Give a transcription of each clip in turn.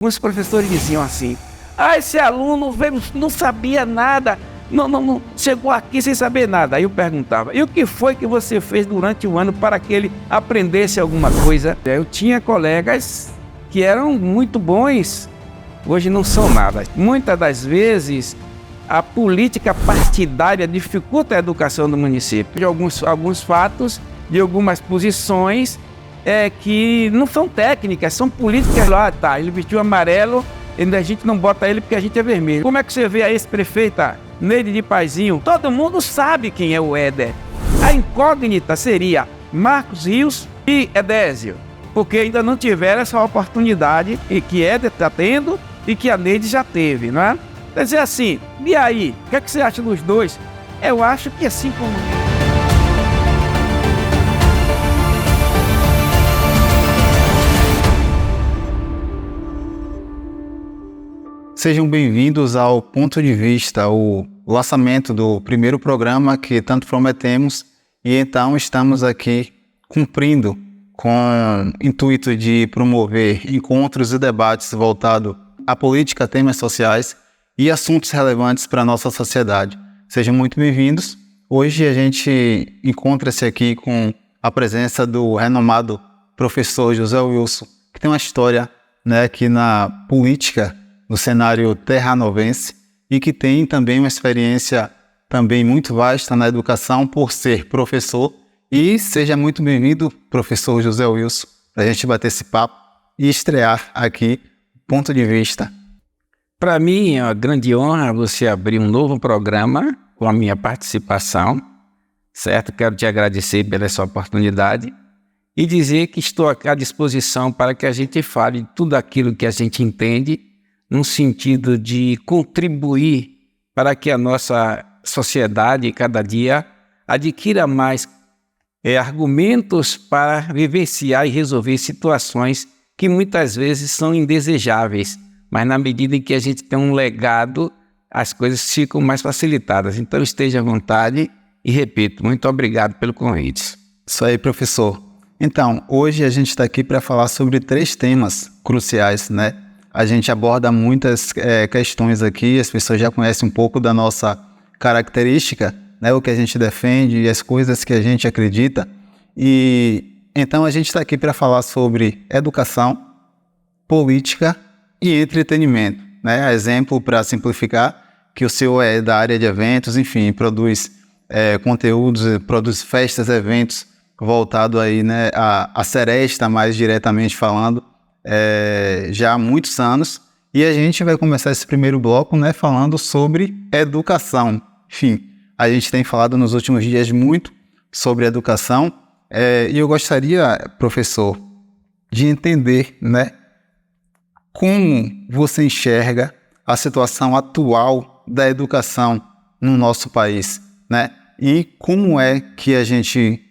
Alguns professores diziam assim: esse aluno veio, não sabia nada, não chegou aqui sem saber nada. Aí eu perguntava: e o que foi que você fez durante o ano para que ele aprendesse alguma coisa? Eu tinha colegas que eram muito bons, hoje não são nada. Muitas das vezes a política partidária dificulta a educação do município. De alguns fatos, de algumas posições que não são técnicas, são políticas. Lá, tá, ele vestiu amarelo, a gente não bota ele porque a gente é vermelho. Como é que você vê a ex-prefeita Neide de Paizinho? Todo mundo sabe quem é o Éder. A incógnita seria Marcos Rios e Edésio, porque ainda não tiveram essa oportunidade e que Éder está tendo e que a Neide já teve, não é? Quer dizer assim, e aí? O que é que você acha dos dois? Eu acho que assim como... Sejam bem-vindos ao Ponto de Vista, o lançamento do primeiro programa que tanto prometemos, e então estamos aqui cumprindo com o intuito de promover encontros e debates voltados à política, temas sociais e assuntos relevantes para a nossa sociedade. Sejam muito bem-vindos. Hoje a gente encontra-se aqui com a presença do renomado professor José Wilson, que tem uma história, aqui na política, no cenário terranovense, e que tem também uma experiência também muito vasta na educação por ser professor. E seja muito bem-vindo, professor José Wilson, para a gente bater esse papo e estrear aqui Ponto de Vista. Para mim é uma grande honra você abrir um novo programa com a minha participação, certo? Quero te agradecer pela essa oportunidade e dizer que estou aqui à disposição para que a gente fale tudo aquilo que a gente entende, num sentido de contribuir para que a nossa sociedade, cada dia, adquira mais argumentos para vivenciar e resolver situações que muitas vezes são indesejáveis, mas na medida em que a gente tem um legado, as coisas ficam mais facilitadas. Então esteja à vontade e, repito, muito obrigado pelo convite. Isso aí, professor. Então, hoje a gente está aqui para falar sobre 3 temas cruciais, A gente aborda muitas questões aqui, as pessoas já conhecem um pouco da nossa característica, o que a gente defende e as coisas que a gente acredita. E então a gente está aqui para falar sobre educação, política e entretenimento. Exemplo, para simplificar, que o senhor é da área de eventos, enfim, produz conteúdos, produz festas, eventos voltado aí, a seresta, mais diretamente falando, já há muitos anos, e a gente vai começar esse primeiro bloco, falando sobre educação. Enfim, a gente tem falado nos últimos dias muito sobre educação, e eu gostaria, professor, de entender, como você enxerga a situação atual da educação no nosso país, e como é que a gente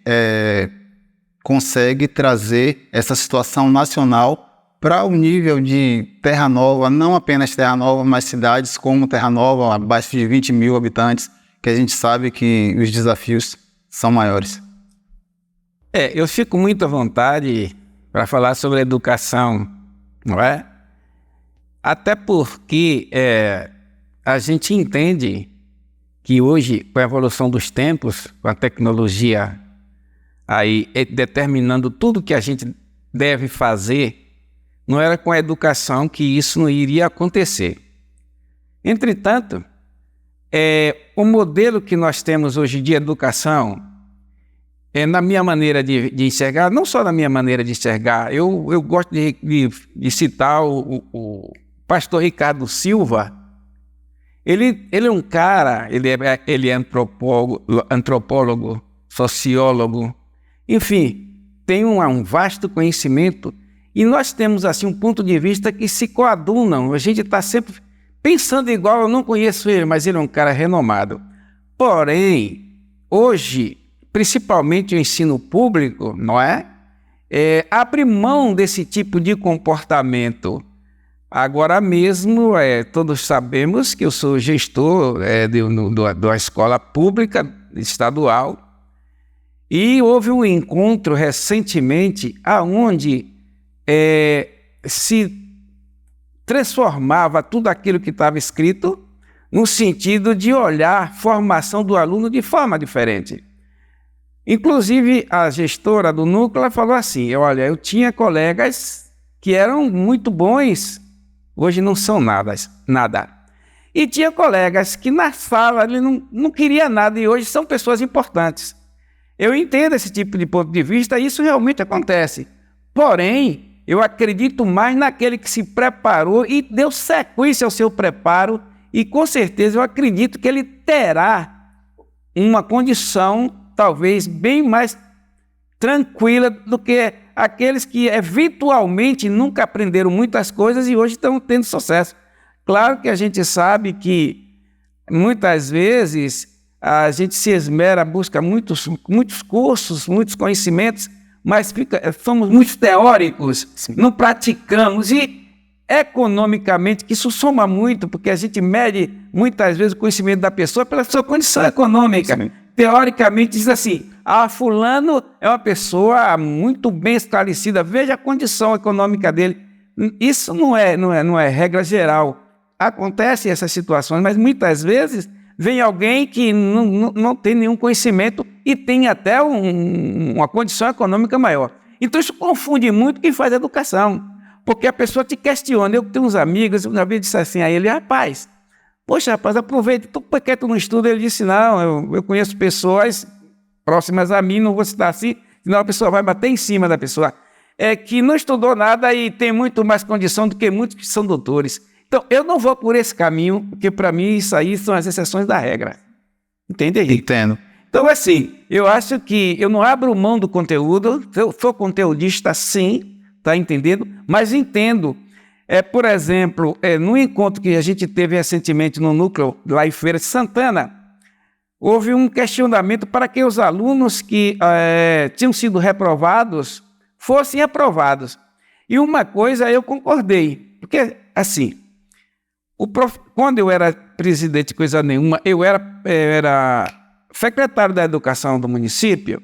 consegue trazer essa situação nacional para o nível de Terra Nova, não apenas Terra Nova, mas cidades como Terra Nova, abaixo de 20 mil habitantes, que a gente sabe que os desafios são maiores. Eu fico muito à vontade para falar sobre educação, não é? Até porque a gente entende que hoje, com a evolução dos tempos, com a tecnologia aí determinando tudo que a gente deve fazer, não era com a educação que isso não iria acontecer. Entretanto, o modelo que nós temos hoje de educação, na minha maneira de enxergar, não só na minha maneira de enxergar, eu gosto de citar o pastor Ricardo Silva. Ele é um cara, ele é antropólogo, sociólogo, enfim, tem um vasto conhecimento. E nós temos assim um ponto de vista que se coadunam. A gente está sempre pensando igual. Eu não conheço ele, mas ele é um cara renomado. Porém, hoje, principalmente o ensino público, abre mão desse tipo de comportamento. Agora mesmo, todos sabemos que eu sou gestor da escola pública estadual, e houve um encontro recentemente aonde se transformava tudo aquilo que estava escrito no sentido de olhar a formação do aluno de forma diferente. Inclusive, a gestora do núcleo ela falou assim, olha, eu tinha colegas que eram muito bons, hoje não são nada. E tinha colegas que na sala ele não queria nada e hoje são pessoas importantes. Eu entendo esse tipo de ponto de vista e isso realmente acontece. Porém, eu acredito mais naquele que se preparou e deu sequência ao seu preparo e com certeza eu acredito que ele terá uma condição talvez bem mais tranquila do que aqueles que eventualmente nunca aprenderam muitas coisas e hoje estão tendo sucesso. Claro que a gente sabe que muitas vezes a gente se esmera, busca muitos cursos, muitos conhecimentos, mas somos muito teóricos, não praticamos e economicamente que isso soma muito, porque a gente mede muitas vezes o conhecimento da pessoa pela sua condição econômica. Sim. Teoricamente diz assim, fulano é uma pessoa muito bem esclarecida, veja a condição econômica dele. Isso não é regra geral. Acontecem essas situações, mas muitas vezes vem alguém que não tem nenhum conhecimento e tem até uma condição econômica maior. Então isso confunde muito quem faz educação, porque a pessoa te questiona. Eu tenho uns amigos, uma vez disse assim a ele, rapaz, aproveita, por que tu não estuda? Ele disse, não, eu conheço pessoas próximas a mim, não vou citar assim, senão a pessoa vai bater em cima da pessoa, que não estudou nada e tem muito mais condição do que muitos que são doutores. Então, eu não vou por esse caminho, porque para mim isso aí são as exceções da regra. Entende aí? Entendo. Então, assim, eu acho que eu não abro mão do conteúdo, eu sou conteudista sim, tá entendendo? Mas entendo. Por exemplo, no encontro que a gente teve recentemente no núcleo, lá em Feira de Santana, houve um questionamento para que os alunos que tinham sido reprovados fossem aprovados. E uma coisa eu concordei, porque, assim, quando eu era presidente coisa nenhuma, eu era secretário da educação do município,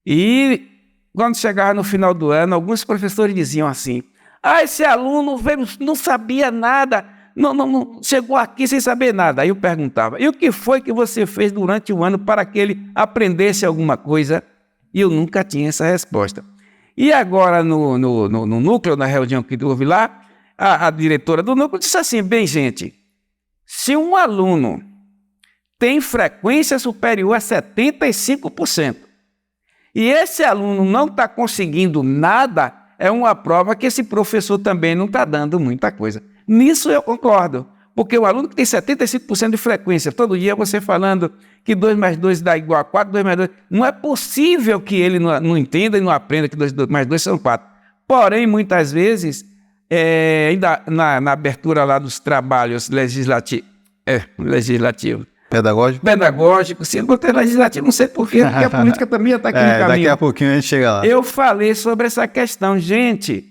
e quando chegava no final do ano, alguns professores diziam assim, esse aluno veio, não sabia nada, não chegou aqui sem saber nada. Aí eu perguntava, e o que foi que você fez durante o ano para que ele aprendesse alguma coisa? E eu nunca tinha essa resposta. E agora no núcleo, na reunião que houve lá, a diretora do núcleo disse assim, bem gente, se um aluno tem frequência superior a 75%, e esse aluno não está conseguindo nada, é uma prova que esse professor também não está dando muita coisa. Nisso eu concordo, porque o aluno que tem 75% de frequência, todo dia você falando que 2 mais 2 dá igual a 4, 2 mais 2, não é possível que ele não entenda e não aprenda que 2 mais 2 são 4. Porém, muitas vezes, ainda na abertura lá dos trabalhos legislativos, Pedagógico, se não tem legislativo, não sei porquê, porque a política também está aqui no caminho. Daqui a pouquinho a gente chega lá. Eu falei sobre essa questão. Gente,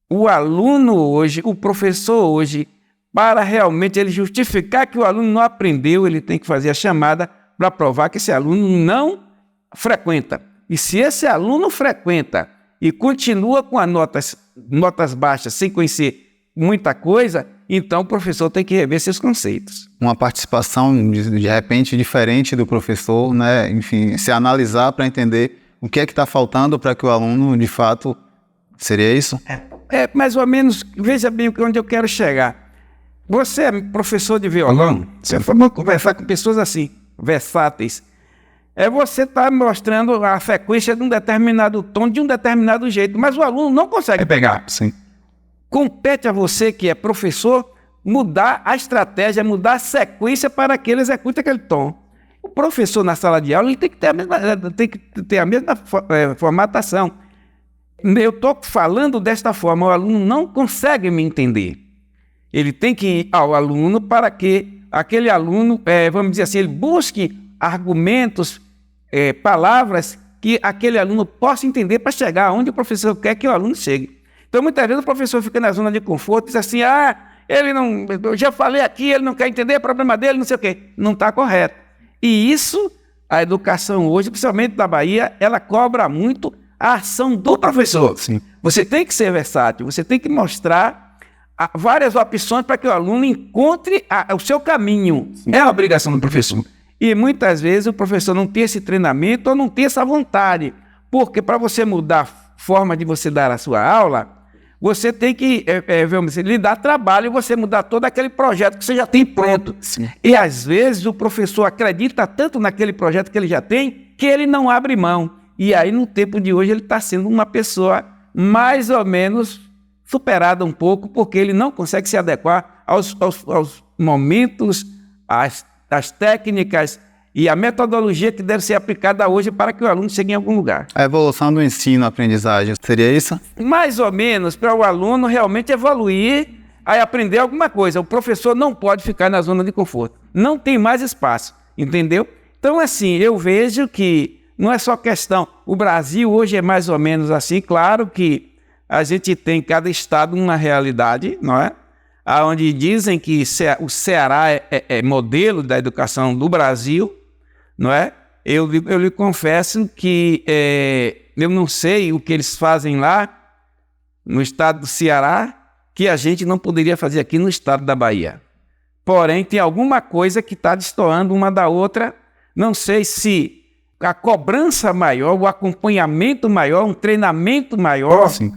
o aluno hoje, o professor hoje, para realmente ele justificar que o aluno não aprendeu, ele tem que fazer a chamada para provar que esse aluno não frequenta. E se esse aluno frequenta e continua com as notas baixas, sem conhecer muita coisa, então o professor tem que rever seus conceitos. Uma participação, de repente, diferente do professor, né? Enfim, se analisar para entender o que é que está faltando para que o aluno, de fato, seria isso? Mais ou menos, veja bem onde eu quero chegar. Você é professor de violão, você vai conversar com pessoas assim, versáteis. Você está mostrando a frequência de um determinado tom, de um determinado jeito, mas o aluno não consegue pegar. Sim. Compete a você, que é professor, mudar a estratégia, mudar a sequência para que ele execute aquele tom. O professor, na sala de aula, ele tem que ter a mesma formatação. Eu estou falando desta forma, o aluno não consegue me entender. Ele tem que ir ao aluno para que aquele aluno, vamos dizer assim, ele busque argumentos, palavras que aquele aluno possa entender para chegar onde o professor quer que o aluno chegue. Então, muitas vezes o professor fica na zona de conforto e diz assim, ele não, eu já falei aqui, ele não quer entender, é problema dele, não sei o quê. Não está correto. E isso, a educação hoje, principalmente da Bahia, ela cobra muito a ação do professor. Sim. Você tem que ser versátil, você tem que mostrar várias opções para que o aluno encontre o seu caminho. É a obrigação do professor. E muitas vezes o professor não tem esse treinamento ou não tem essa vontade. Porque para você mudar a forma de você dar a sua aula, você tem que lhe dar trabalho e você mudar todo aquele projeto que você já tem pronto. Sim. E às vezes o professor acredita tanto naquele projeto que ele já tem, que ele não abre mão. E aí no tempo de hoje ele está sendo uma pessoa mais ou menos superada um pouco, porque ele não consegue se adequar aos momentos, às técnicas e a metodologia que deve ser aplicada hoje para que o aluno chegue em algum lugar. A evolução do ensino-aprendizagem, seria isso? Mais ou menos, para o aluno realmente evoluir, aí aprender alguma coisa. O professor não pode ficar na zona de conforto. Não tem mais espaço, entendeu? Então, assim, eu vejo que não é só questão... O Brasil hoje é mais ou menos assim, claro que a gente tem cada estado uma realidade, não é? Onde dizem que o Ceará é modelo da educação do Brasil, não é? Eu lhe confesso que eu não sei o que eles fazem lá no estado do Ceará que a gente não poderia fazer aqui no estado da Bahia. Porém, tem alguma coisa que está destoando uma da outra. Não sei se a cobrança maior, o acompanhamento maior, um treinamento maior, Sim.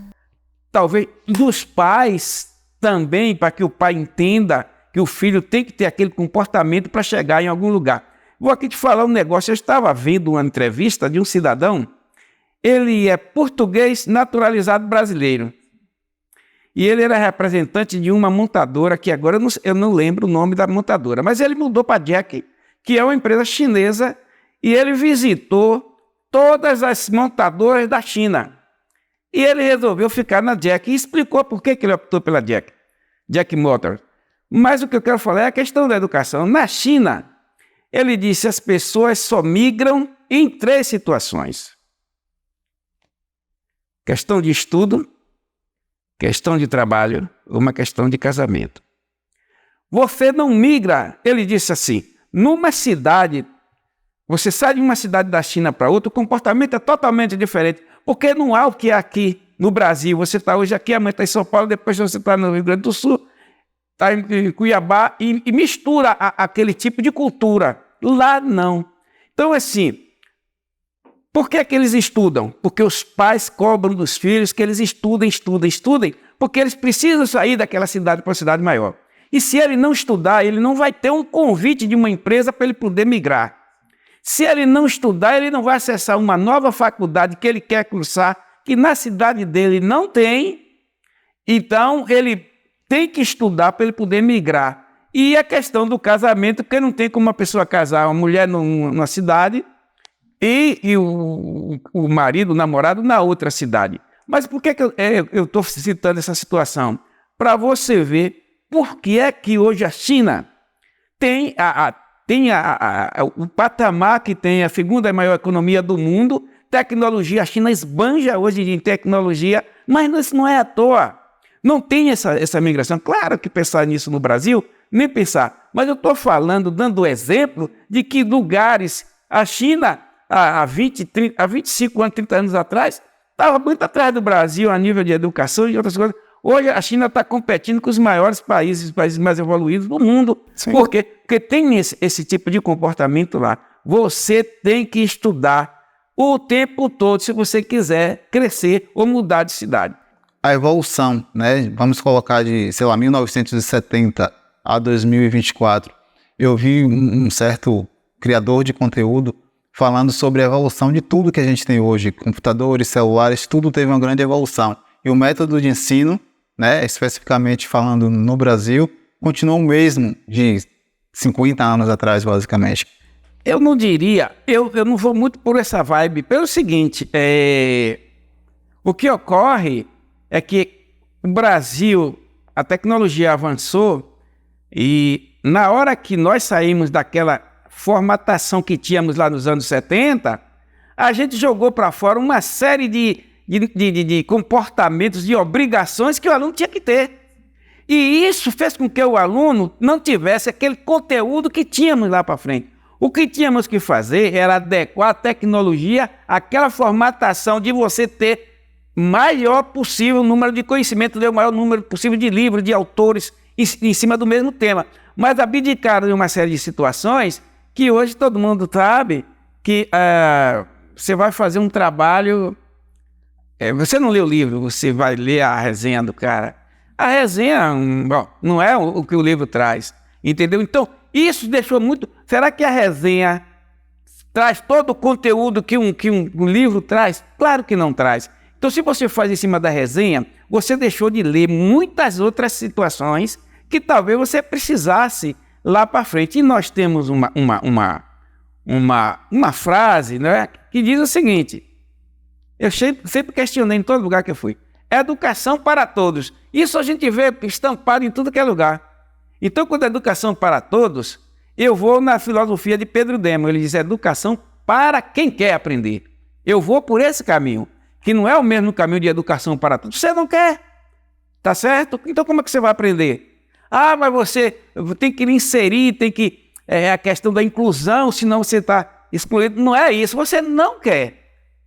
talvez dos pais também, para que o pai entenda que o filho tem que ter aquele comportamento para chegar em algum lugar. Vou aqui te falar um negócio. Eu estava vendo uma entrevista de um cidadão, ele é português naturalizado brasileiro. E ele era representante de uma montadora, que agora eu não lembro o nome da montadora, mas ele mudou para a Jack, que é uma empresa chinesa, e ele visitou todas as montadoras da China. E ele resolveu ficar na Jack e explicou por que ele optou pela Jack Motors. Mas o que eu quero falar é a questão da educação. Na China, ele disse que as pessoas só migram em 3 situações. Questão de estudo, questão de trabalho, uma questão de casamento. Você não migra, ele disse assim, numa cidade, você sai de uma cidade da China para outra, o comportamento é totalmente diferente, porque não há o que é aqui no Brasil. Você está hoje aqui, amanhã está em São Paulo, depois você está no Rio Grande do Sul, está em Cuiabá, e mistura aquele tipo de cultura. Lá não. Então, assim, por que eles estudam? Porque os pais cobram dos filhos que eles estudem, porque eles precisam sair daquela cidade para uma cidade maior. E se ele não estudar, ele não vai ter um convite de uma empresa para ele poder migrar. Se ele não estudar, ele não vai acessar uma nova faculdade que ele quer cursar, que na cidade dele não tem. Então, ele tem que estudar para ele poder migrar. E a questão do casamento, porque não tem como uma pessoa casar, uma mulher numa cidade e o marido, o namorado, na outra cidade. Mas por que eu estou citando essa situação? Para você ver por que é que hoje a China tem o patamar que tem a segunda maior economia do mundo, tecnologia, a China esbanja hoje em tecnologia, mas isso não é à toa. Não tem essa migração. Claro que pensar nisso no Brasil, nem pensar. Mas eu estou falando, dando exemplo de que lugares, a China, há 25 anos, 30 anos atrás, estava muito atrás do Brasil a nível de educação e outras coisas. Hoje a China está competindo com os maiores países, os países mais evoluídos do mundo. Sim. Por quê? Porque tem esse tipo de comportamento lá. Você tem que estudar o tempo todo se você quiser crescer ou mudar de cidade. A evolução, né? Vamos colocar de, 1970 a 2024. Eu vi um certo criador de conteúdo falando sobre a evolução de tudo que a gente tem hoje. Computadores, celulares, tudo teve uma grande evolução. E o método de ensino, né, especificamente falando no Brasil, continua o mesmo de 50 anos atrás, basicamente. Eu não diria, eu não vou muito por essa vibe, pelo seguinte, o que ocorre é que o Brasil, a tecnologia avançou e na hora que nós saímos daquela formatação que tínhamos lá nos anos 70, a gente jogou para fora uma série de comportamentos, de obrigações que o aluno tinha que ter. E isso fez com que o aluno não tivesse aquele conteúdo que tínhamos lá para frente. O que tínhamos que fazer era adequar a tecnologia àquela formatação de você ter maior possível número de conhecimento, ler o maior número possível de livros, de autores em cima do mesmo tema. Mas abdicaram de uma série de situações que hoje todo mundo sabe que você vai fazer um trabalho... você não lê o livro, você vai ler a resenha do cara. A resenha não é o que o livro traz, entendeu? Então, isso deixou muito... Será que a resenha traz todo o conteúdo que um livro traz? Claro que não traz. Então, se você faz em cima da resenha, você deixou de ler muitas outras situações que talvez você precisasse lá para frente. E nós temos uma frase, né, que diz o seguinte... Eu sempre questionei em todo lugar que eu fui. Educação para todos. Isso a gente vê estampado em tudo que é lugar. Então, quando é educação para todos, eu vou na filosofia de Pedro Demo. Ele diz educação para quem quer aprender. Eu vou por esse caminho, que não é o mesmo caminho de educação para todos. Você não quer, tá certo? Então, como é que você vai aprender? Mas você tem que inserir, tem que... a questão da inclusão, senão você está excluído. Não é isso, você não quer.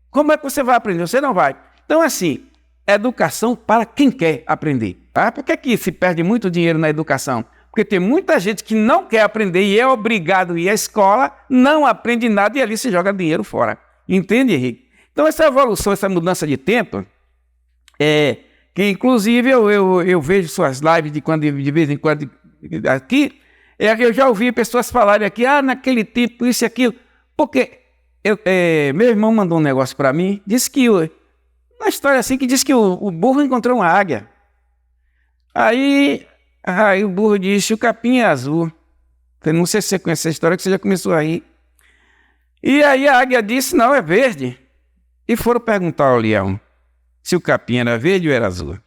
Como é que você vai aprender? Você não vai. Então, assim, educação para quem quer aprender. Tá? Por que se perde muito dinheiro na educação? Porque tem muita gente que não quer aprender e é obrigado a ir à escola, não aprende nada e ali se joga dinheiro fora. Entende, Henrique? Então, essa evolução, essa mudança de tempo, que inclusive eu vejo suas lives de vez em quando aqui, eu já ouvi pessoas falarem aqui, naquele tempo, isso e aquilo, porque... meu irmão mandou um negócio para mim, disse que uma história assim que diz que o burro encontrou uma águia. Aí o burro disse: o capim é azul. Eu não sei se você conhece essa história, que você já começou aí. E aí a águia disse: não, é verde. E foram perguntar ao leão se o capim era verde ou era azul.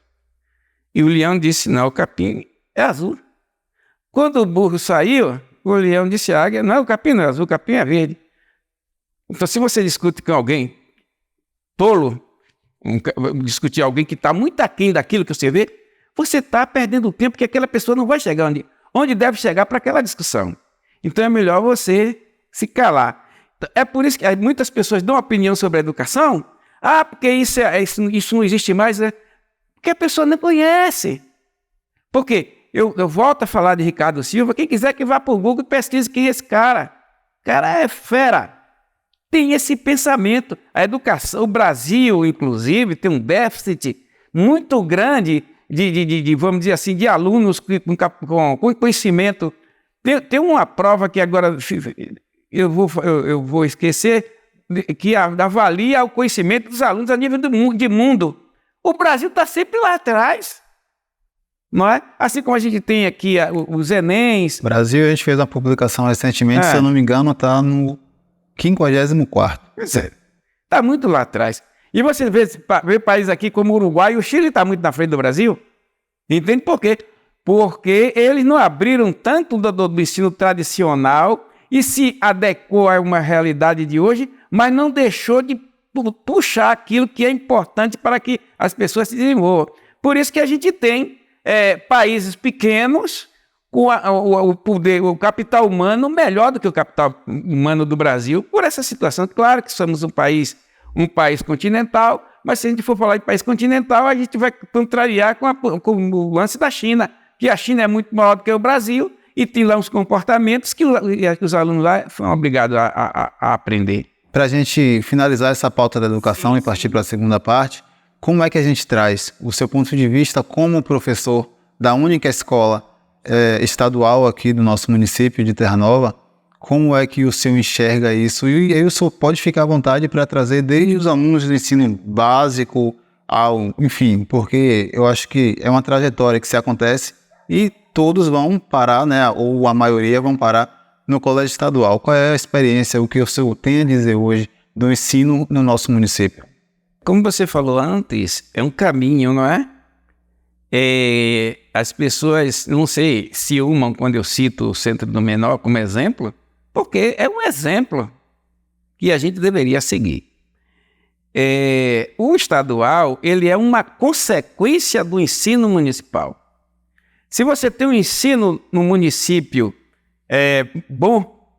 E o leão disse: não, o capim é azul. Quando o burro saiu, o leão disse à águia: não, o capim não é azul, o capim é verde. Então, se você discute com alguém tolo, discutir alguém que está muito aquém daquilo que você vê, você está perdendo tempo, porque aquela pessoa não vai chegar onde deve chegar para aquela discussão. Então, é melhor você se calar. É por isso que muitas pessoas dão opinião sobre a educação. Porque isso não existe mais. Porque a pessoa não conhece. Por quê? Eu volto a falar de Ricardo Silva. Quem quiser que vá para o Google e pesquise quem é esse cara. O cara é fera. Tem esse pensamento. A educação, o Brasil, inclusive, tem um déficit muito grande vamos dizer assim, de alunos com conhecimento. Tem uma prova que agora eu vou esquecer, que avalia o conhecimento dos alunos a nível de mundo. O Brasil está sempre lá atrás. Não é? Assim como a gente tem aqui os Enems. Brasil, a gente fez uma publicação recentemente, se eu não me engano, está no 54º. Está muito lá atrás. E você vê países aqui como o Uruguai, e o Chile está muito na frente do Brasil. Entende por quê? Porque eles não abriram tanto do ensino tradicional e se adequou a uma realidade de hoje, mas não deixou de puxar aquilo que é importante para que as pessoas se desenvolvam. Por isso que a gente tem países pequenos com o poder, o capital humano melhor do que o capital humano do Brasil, por essa situação. Claro que somos um país continental, mas se a gente for falar de país continental, a gente vai contrariar com o lance da China, que a China é muito maior do que o Brasil e tem lá uns comportamentos que os alunos lá são obrigados a aprender. Para a gente finalizar essa pauta da educação e partir para a segunda parte, como é que a gente traz o seu ponto de vista como professor da única escola estadual aqui do nosso município de Terra Nova? Como é que o senhor enxerga isso? E aí o senhor pode ficar à vontade para trazer desde os alunos do ensino básico enfim, porque eu acho que é uma trajetória que se acontece e todos vão parar, né? Ou a maioria vão parar no colégio estadual. Qual é a experiência, o que o senhor tem a dizer hoje do ensino no nosso município? Como você falou antes, é um caminho, não é? As pessoas, não sei, se ciúmam quando eu cito o Centro do Menor como exemplo, porque é um exemplo que a gente deveria seguir. O estadual, ele é uma consequência do ensino municipal. Se você tem um ensino no município bom,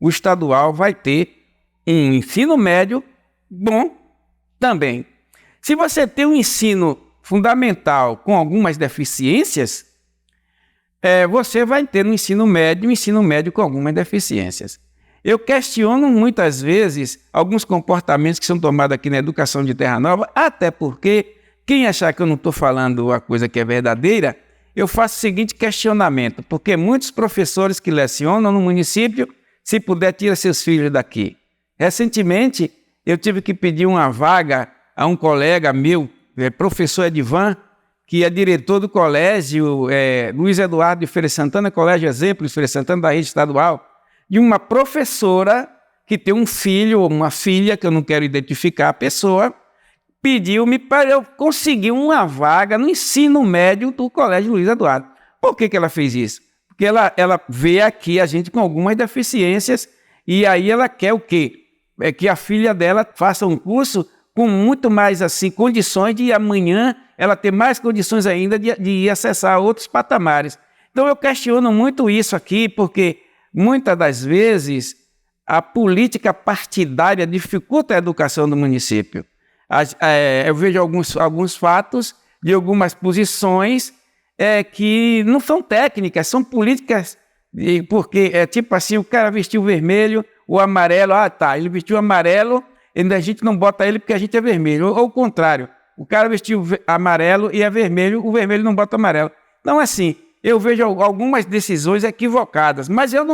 o estadual vai ter um ensino médio bom também. Se você tem um ensino fundamental com algumas deficiências, você vai ter no ensino médio com algumas deficiências. Eu questiono muitas vezes alguns comportamentos que são tomados aqui na educação de Terra Nova, até porque quem achar que eu não estou falando a coisa que é verdadeira, eu faço o seguinte questionamento, porque muitos professores que lecionam no município, se puder, tira seus filhos daqui. Recentemente, eu tive que pedir uma vaga a um colega meu, professor Edivan, que é diretor do colégio Luiz Eduardo de Feira Santana, Colégio Exemplo de Feira Santana da rede estadual, de uma professora que tem um filho ou uma filha, que eu não quero identificar a pessoa, pediu-me para eu conseguir uma vaga no ensino médio do Colégio Luiz Eduardo. Por que ela fez isso? Porque ela vê aqui a gente com algumas deficiências e aí ela quer o quê? É que a filha dela faça um curso com muito mais assim, condições de amanhã ela ter mais condições ainda de ir acessar outros patamares. Então eu questiono muito isso aqui, porque muitas das vezes a política partidária dificulta a educação do município. Eu vejo alguns fatos de algumas posições que não são técnicas, são políticas, porque é tipo assim, o cara vestiu vermelho, o amarelo, ele vestiu amarelo, e a gente não bota ele porque a gente é vermelho, ou o contrário, o cara vestiu amarelo e é vermelho, o vermelho não bota amarelo. Então assim, eu vejo algumas decisões equivocadas, mas eu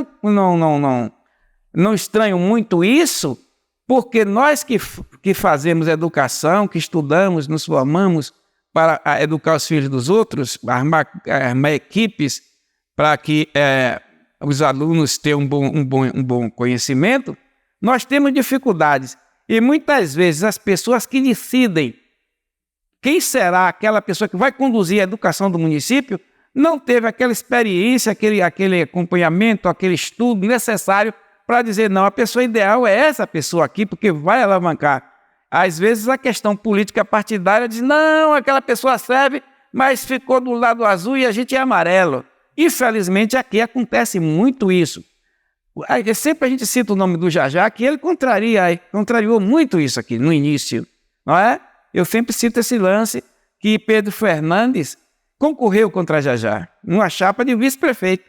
não estranho muito isso, porque nós que fazemos educação, que estudamos, nos formamos para educar os filhos dos outros, armar equipes para que os alunos tenham um bom conhecimento, nós temos dificuldades. E muitas vezes as pessoas que decidem quem será aquela pessoa que vai conduzir a educação do município não teve aquela experiência, aquele acompanhamento, aquele estudo necessário para dizer, não, a pessoa ideal é essa pessoa aqui, porque vai alavancar. Às vezes a questão política partidária diz, não, aquela pessoa serve, mas ficou do lado azul e a gente é amarelo. Infelizmente aqui acontece muito isso. Sempre a gente cita o nome do Jajá, que ele contrariou muito isso aqui no início, não é? Eu sempre cito esse lance que Pedro Fernandes concorreu contra Jajá, numa chapa de vice-prefeito.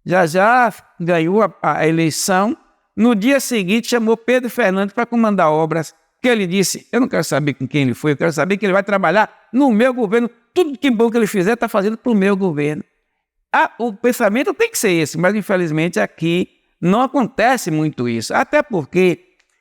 Jajá ganhou a eleição, no dia seguinte chamou Pedro Fernandes para comandar obras, que ele disse, eu não quero saber com quem ele foi, eu quero saber que ele vai trabalhar no meu governo, tudo que bom que ele fizer está fazendo para o meu governo. O pensamento tem que ser esse, mas infelizmente aqui não acontece muito isso, até porque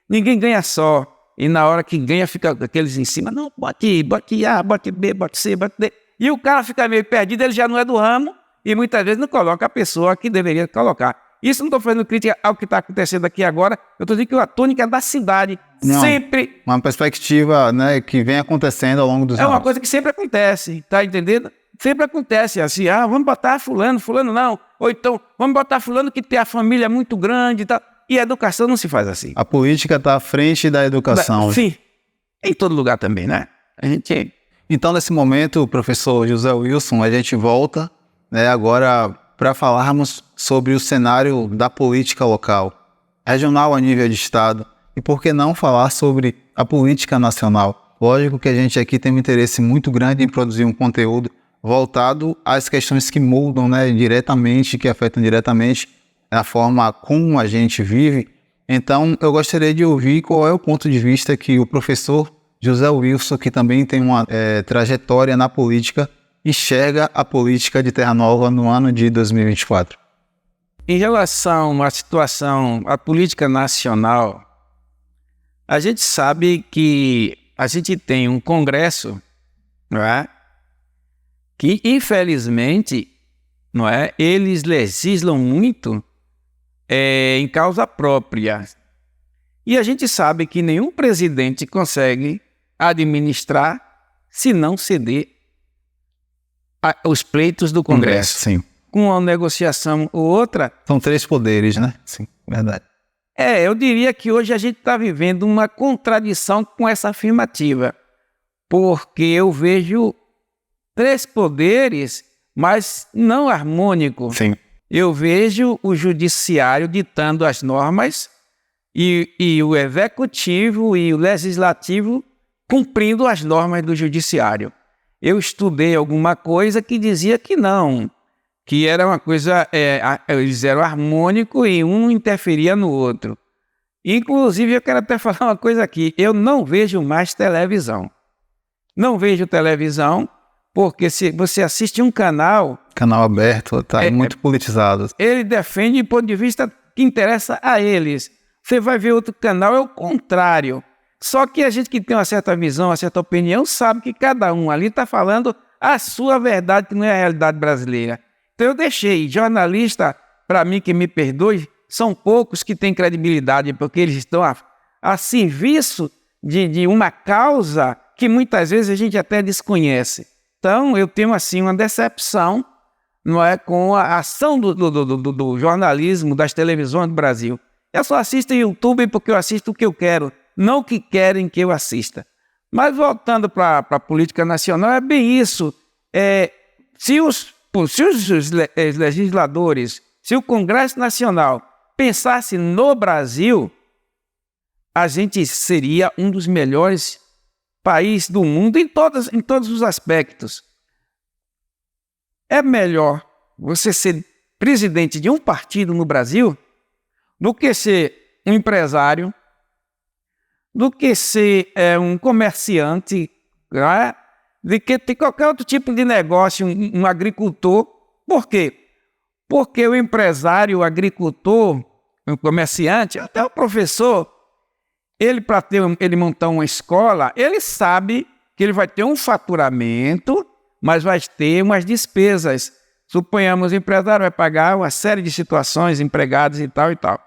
ninguém ganha só, e na hora que ganha fica aqueles em cima, não, bote A, bote B, bote C, bote D, e o cara fica meio perdido, ele já não é do ramo, e muitas vezes não coloca a pessoa que deveria colocar. Isso não estou fazendo crítica ao que está acontecendo aqui agora, eu estou dizendo que a tônica da cidade sempre... Uma perspectiva, né, que vem acontecendo ao longo dos anos. É uma coisa que sempre acontece, tá entendendo? Sempre acontece assim, vamos botar fulano não, ou então vamos botar fulano que tem a família muito grande e tal. E a educação não se faz assim. A política está à frente da educação. Sim, em todo lugar também, né? Então, nesse momento, professor José Wilson, a gente volta, né, agora para falarmos sobre o cenário da política local, regional a nível de estado, e por que não falar sobre a política nacional. Lógico que a gente aqui tem um interesse muito grande em produzir um conteúdo voltado às questões que mudam, né, diretamente, que afetam diretamente a forma como a gente vive. Então, eu gostaria de ouvir qual é o ponto de vista que o professor José Wilson, que também tem uma trajetória na política, enxerga a política de Terra Nova no ano de 2024. Em relação à situação, à política nacional, a gente sabe que a gente tem um Congresso, não é? Que, infelizmente, não é? Eles legislam muito em causa própria. E a gente sabe que nenhum presidente consegue administrar se não ceder os pleitos do Congresso. Sim. Com uma negociação ou outra... São 3 poderes, né? Sim, verdade. Eu diria que hoje a gente está vivendo uma contradição com essa afirmativa, porque eu vejo 3 poderes, mas não harmônicos. Sim. Eu vejo o judiciário ditando as normas e o executivo e o legislativo cumprindo as normas do judiciário. Eu estudei alguma coisa que dizia que não, que era uma coisa, eles eram harmônicos e um interferia no outro. Inclusive, eu quero até falar uma coisa aqui, eu não vejo mais televisão. Não vejo televisão, porque se você assiste um canal... Canal aberto, está muito politizado. Ele defende do ponto de vista que interessa a eles. Você vai ver outro canal, é o contrário. Só que a gente que tem uma certa visão, uma certa opinião, sabe que cada um ali está falando a sua verdade, que não é a realidade brasileira. Então eu deixei. Jornalista, para mim, que me perdoe, são poucos que têm credibilidade, porque eles estão a serviço de uma causa que muitas vezes a gente até desconhece. Então eu tenho assim uma decepção, não é, com a ação do jornalismo, das televisões do Brasil. Eu só assisto YouTube porque eu assisto o que eu quero, não o que querem que eu assista. Mas voltando para a política nacional, é bem isso. Se os legisladores, se o Congresso Nacional pensasse no Brasil, a gente seria um dos melhores países do mundo em todos os aspectos. É melhor você ser presidente de um partido no Brasil do que ser um empresário, do que ser um comerciante, né? De que ter qualquer outro tipo de negócio, um agricultor. Por quê? Porque o empresário, o agricultor, o comerciante, até o professor, para ele montar uma escola, ele sabe que ele vai ter um faturamento, mas vai ter umas despesas. Suponhamos que o empresário vai pagar uma série de situações, empregados e tal e tal.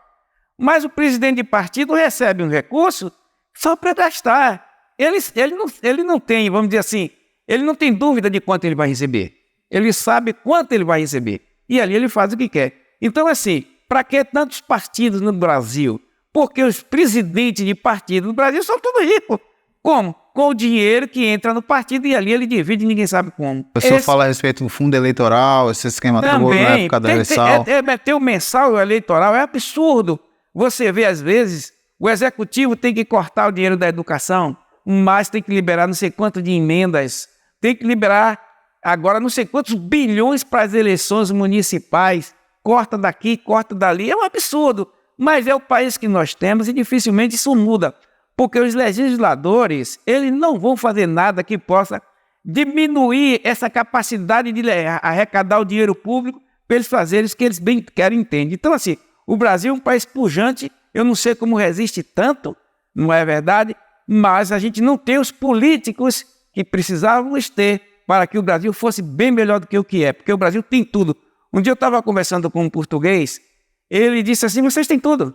Mas o presidente de partido recebe um recurso só para gastar. Ele não tem, vamos dizer assim, ele não tem dúvida de quanto ele vai receber. Ele sabe quanto ele vai receber. E ali ele faz o que quer. Então, assim, para que tantos partidos no Brasil? Porque os presidentes de partido no Brasil são todos ricos. Como? Com o dinheiro que entra no partido e ali ele divide e ninguém sabe como. O senhor fala a respeito do fundo eleitoral, esse esquema todo na época da eleição. Ter o mensal eleitoral é absurdo. Você vê, às vezes, o executivo tem que cortar o dinheiro da educação, mas tem que liberar não sei quanto de emendas, tem que liberar agora não sei quantos bilhões para as eleições municipais, corta daqui, corta dali, é um absurdo. Mas é o país que nós temos e dificilmente isso muda, porque os legisladores, eles não vão fazer nada que possa diminuir essa capacidade de arrecadar o dinheiro público para eles fazerem o que eles bem querem e entendem. Então, assim, o Brasil é um país pujante, eu não sei como resiste tanto, não é verdade? Mas a gente não tem os políticos que precisávamos ter para que o Brasil fosse bem melhor do que o que é, porque o Brasil tem tudo. Um dia eu estava conversando com um português, ele disse assim, vocês têm tudo.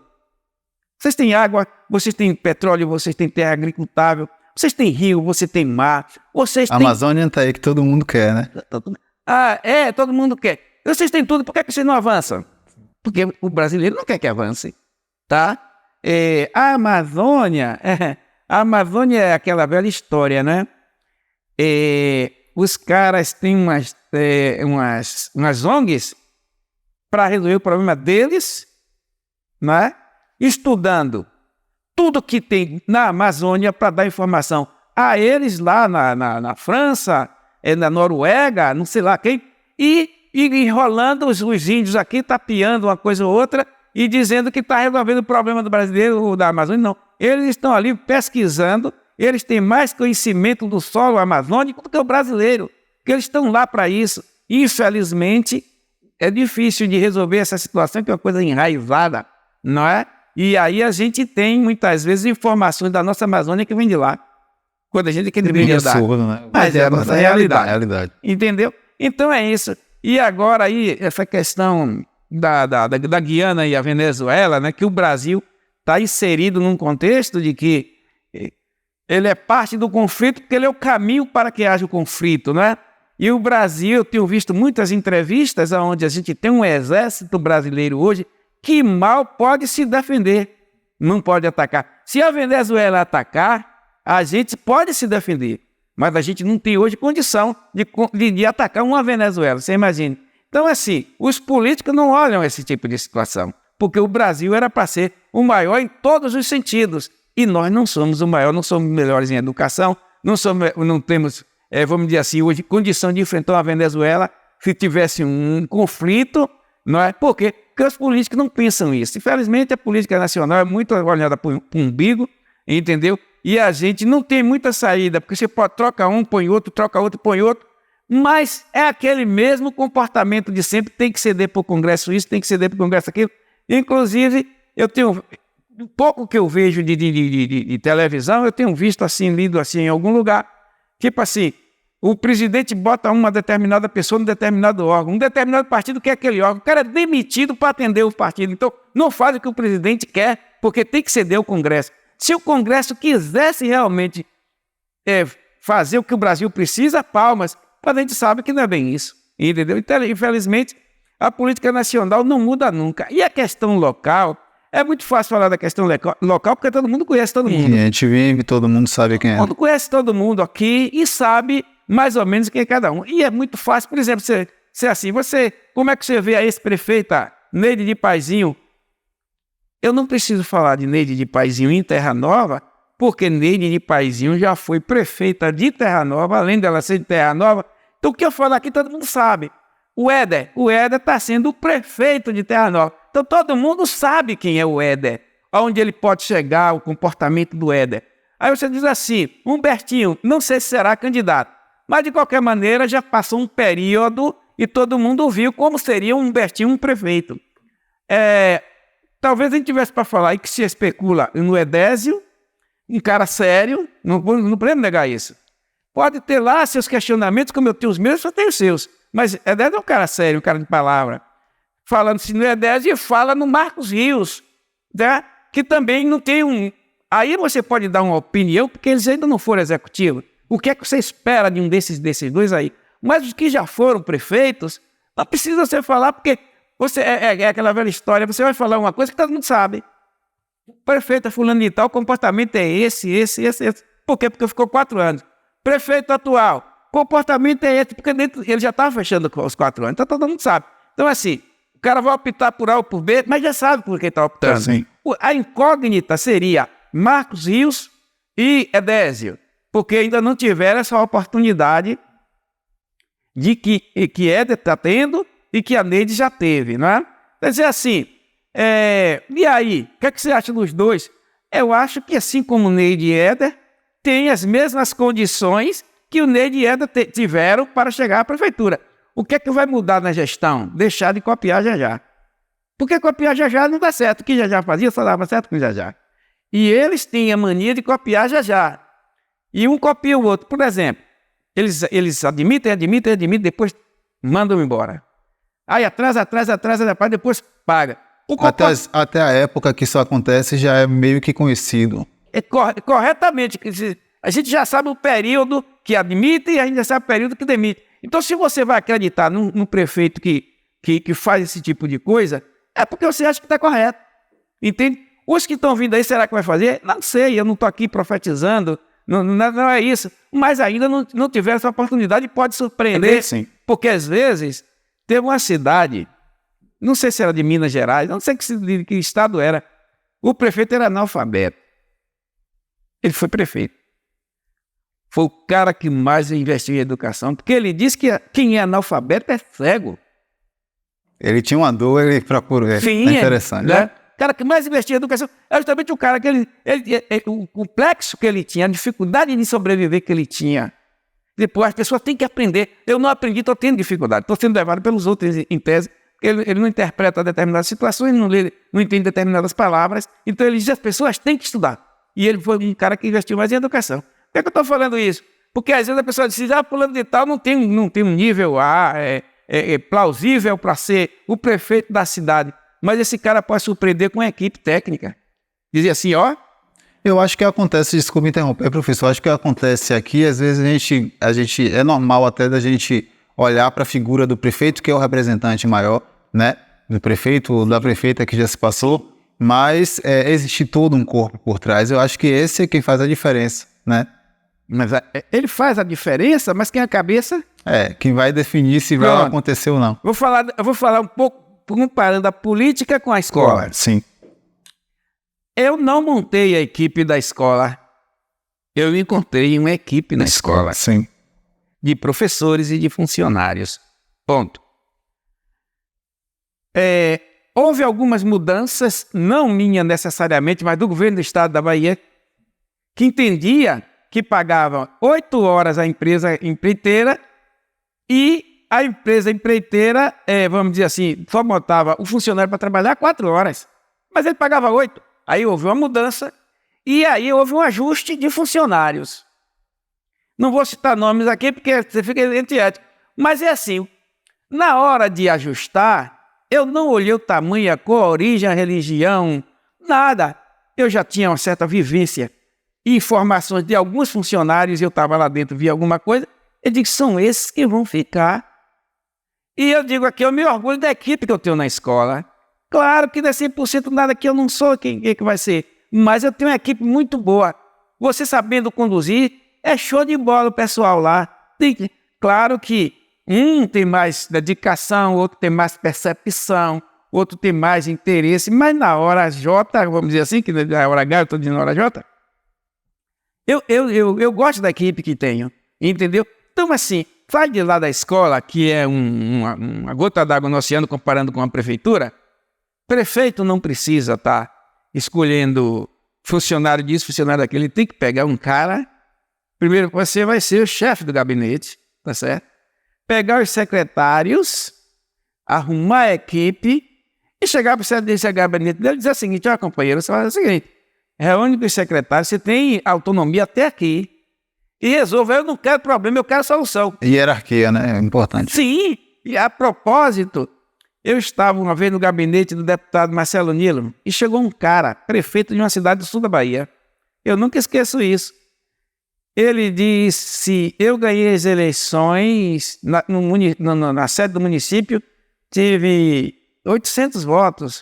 Vocês têm água, vocês têm petróleo, vocês têm terra agricultável, vocês têm rio, você tem mar, vocês têm... A Amazônia está aí que todo mundo quer, né? Todo mundo quer. Vocês têm tudo, por que vocês não avançam? Porque o brasileiro não quer que avance, tá? A Amazônia é aquela velha história, né? Os caras têm umas ONGs para resolver o problema deles, né? Estudando tudo que tem na Amazônia para dar informação a eles lá na França, na Noruega, não sei lá quem, e enrolando os índios aqui, tapeando uma coisa ou outra e dizendo que está resolvendo o problema do brasileiro ou da Amazônia. Não, eles estão ali pesquisando, eles têm mais conhecimento do solo amazônico do que o brasileiro, porque eles estão lá para isso. Infelizmente, é difícil de resolver essa situação, que é uma coisa enraizada, não é? E aí a gente tem, muitas vezes, informações da nossa Amazônia que vem de lá, quando a gente quer deveria dar. Né? Mas é a nossa realidade. Entendeu? Então é isso. E agora aí, essa questão da Guiana e a Venezuela, né, que o Brasil está inserido num contexto de que ele é parte do conflito, porque ele é o caminho para que haja o conflito, né? E o Brasil, eu tenho visto muitas entrevistas onde a gente tem um exército brasileiro hoje que mal pode se defender, não pode atacar. Se a Venezuela atacar, a gente pode se defender, mas a gente não tem hoje condição de atacar uma Venezuela, você imagina. Então, assim, os políticos não olham esse tipo de situação, porque o Brasil era para ser o maior em todos os sentidos, e nós não somos o maior, não somos melhores em educação, não temos, vamos dizer assim, hoje, condição de enfrentar a Venezuela se tivesse um conflito, não é? Por quê? Porque os políticos não pensam isso. Infelizmente, a política nacional é muito olhada para o umbigo, entendeu? E a gente não tem muita saída, porque você pode trocar um, põe outro, troca outro, põe outro, mas é aquele mesmo comportamento de sempre, tem que ceder para o Congresso isso, tem que ceder para o Congresso aquilo. Inclusive, eu tenho, um pouco que eu vejo de televisão, eu tenho visto assim, lido assim em algum lugar, tipo assim, o presidente bota uma determinada pessoa num determinado órgão, um determinado partido quer aquele órgão, o cara é demitido para atender o partido. Então, não faz o que o presidente quer, porque tem que ceder ao Congresso. Se o Congresso quisesse realmente fazer o que o Brasil precisa, palmas, mas a gente sabe que não é bem isso, entendeu? Então, infelizmente, a política nacional não muda nunca. E a questão local, é muito fácil falar da questão local, porque todo mundo conhece todo mundo. E a gente vive, todo mundo sabe quem é. Todo mundo conhece todo mundo aqui e sabe mais ou menos quem é cada um. E é muito fácil, por exemplo, ser assim, como é que você vê a ex-prefeita Neide de Paizinho? Eu não preciso falar de Neide de Paizinho em Terra Nova, porque Neide de Paizinho já foi prefeita de Terra Nova, além dela ser de Terra Nova. Então o que eu falo aqui todo mundo sabe. O Éder está sendo o prefeito de Terra Nova. Então todo mundo sabe quem é o Éder, aonde ele pode chegar, o comportamento do Éder. Aí você diz assim, Humbertinho, não sei se será candidato, mas de qualquer maneira já passou um período e todo mundo viu como seria o Humbertinho um prefeito. Talvez a gente tivesse para falar aí que se especula no Edésio, um cara sério, não podemos negar isso. Pode ter lá seus questionamentos, como eu tenho os meus, eu tenho os seus. Mas Edésio é um cara sério, um cara de palavra. Falando-se no Edésio e fala no Marcos Rios, né? Que também não tem um... Aí você pode dar uma opinião, porque eles ainda não foram executivos. O que é que você espera de um desses dois aí? Mas os que já foram prefeitos, não precisa você falar, porque é aquela velha história, você vai falar uma coisa que todo mundo sabe. O prefeito é fulano de tal, o comportamento é esse. Por quê? Porque ficou 4 anos. Prefeito atual, comportamento é esse, porque ele já estava fechando os 4 anos, então todo mundo sabe. Então assim, o cara vai optar por A ou por B, mas já sabe por que está optando. Sim. A incógnita seria Marcos Rios e Edésio, porque ainda não tiveram essa oportunidade de que Éder está tendo e que a Neide já teve, não é? Quer dizer assim, e aí, o que é que você acha dos dois? Eu acho que assim como Neide e Éder, tem as mesmas condições que o Neide e Éder tiveram para chegar à prefeitura. O que é que vai mudar na gestão? Deixar de copiar já. Porque copiar já não dá certo. O que já fazia só dava certo com já. E eles têm a mania de copiar já. E um copia o outro. Por exemplo, eles admitem, depois mandam embora. Aí atrasa, depois paga. Até a época que isso acontece já é meio que conhecido. Corretamente. A gente já sabe o período que admite e a gente já sabe o período que demite. Então, se você vai acreditar num prefeito que faz esse tipo de coisa, é porque você acha que está correto. Entende? Os que estão vindo aí, será que vai fazer? Não sei, eu não estou aqui profetizando, não é isso. Mas ainda não tiveram essa oportunidade e pode surpreender. Sim. Porque, às vezes, teve uma cidade, não sei se era de Minas Gerais, não sei que estado era, o prefeito era analfabeto. Ele foi prefeito. Foi o cara que mais investiu em educação, porque ele disse que quem é analfabeto é cego. Ele tinha uma dor, ele procurou. Sim, é interessante. Né? O cara que mais investiu em educação é justamente o cara que o complexo que ele tinha, a dificuldade de sobreviver que ele tinha. Depois as pessoas têm que aprender. Eu não aprendi, estou tendo dificuldade. Estou sendo levado pelos outros em tese. Ele não interpreta determinadas situações, não entende determinadas palavras. Então ele diz que as pessoas têm que estudar. E ele foi um cara que investiu mais em educação. Por que eu estou falando isso? Porque às vezes a pessoa diz, fulano de tal não tem um nível A, plausível para ser o prefeito da cidade. Mas esse cara pode surpreender com a equipe técnica. Dizer assim, Eu acho que acontece, desculpa interromper, professor, acho que acontece aqui, às vezes a gente é normal até da gente olhar para a figura do prefeito, que é o representante maior, né, do prefeito ou da prefeita que já se passou, mas existe todo um corpo por trás. Eu acho que esse é quem faz a diferença, né? Mas ele faz a diferença, mas quem é a cabeça? Quem vai definir se vai acontecer ou não. Eu vou falar um pouco comparando a política com a escola. Sim. Eu não montei a equipe da escola. Eu encontrei uma equipe na escola. Sim. De professores e de funcionários. Ponto. Houve algumas mudanças, não minha necessariamente, mas do governo do estado da Bahia, que entendia que pagava 8 horas a empresa empreiteira e a empresa empreiteira, vamos dizer assim, só botava o funcionário para trabalhar 4 horas, mas ele pagava 8. Aí houve uma mudança e aí houve um ajuste de funcionários. Não vou citar nomes aqui porque você fica antiético, mas é assim, na hora de ajustar, eu não olhei o tamanho, a cor, a origem, a religião, nada. Eu já tinha uma certa vivência e informações de alguns funcionários, eu estava lá dentro, vi alguma coisa, eu digo, são esses que vão ficar. E eu digo aqui, eu me orgulho da equipe que eu tenho na escola. Claro que não é 100% nada que eu não sou quem que vai ser, mas eu tenho uma equipe muito boa. Você sabendo conduzir, é show de bola o pessoal lá. Claro que um tem mais dedicação, outro tem mais percepção, outro tem mais interesse, mas na hora J, vamos dizer assim, que na hora H eu estou dizendo na hora J, eu gosto da equipe que tenho, entendeu? Então, assim, sai de lá da escola, que é uma gota d'água no oceano comparando com a prefeitura, prefeito não precisa estar escolhendo funcionário disso, funcionário daquele, ele tem que pegar um cara, primeiro você vai ser o chefe do gabinete, tá certo? Pegar os secretários, arrumar a equipe e chegar para o chefe desse gabinete dele e dizer o seguinte, ó companheiro, você faz o seguinte, reúne com os secretários, você tem autonomia até aqui e resolva, eu não quero problema, eu quero solução. Hierarquia, né? É importante. Sim, e a propósito, eu estava uma vez no gabinete do deputado Marcelo Nilo e chegou um cara, prefeito de uma cidade do sul da Bahia. Eu nunca esqueço isso. Ele disse, eu ganhei as eleições na sede do município, tive 800 votos.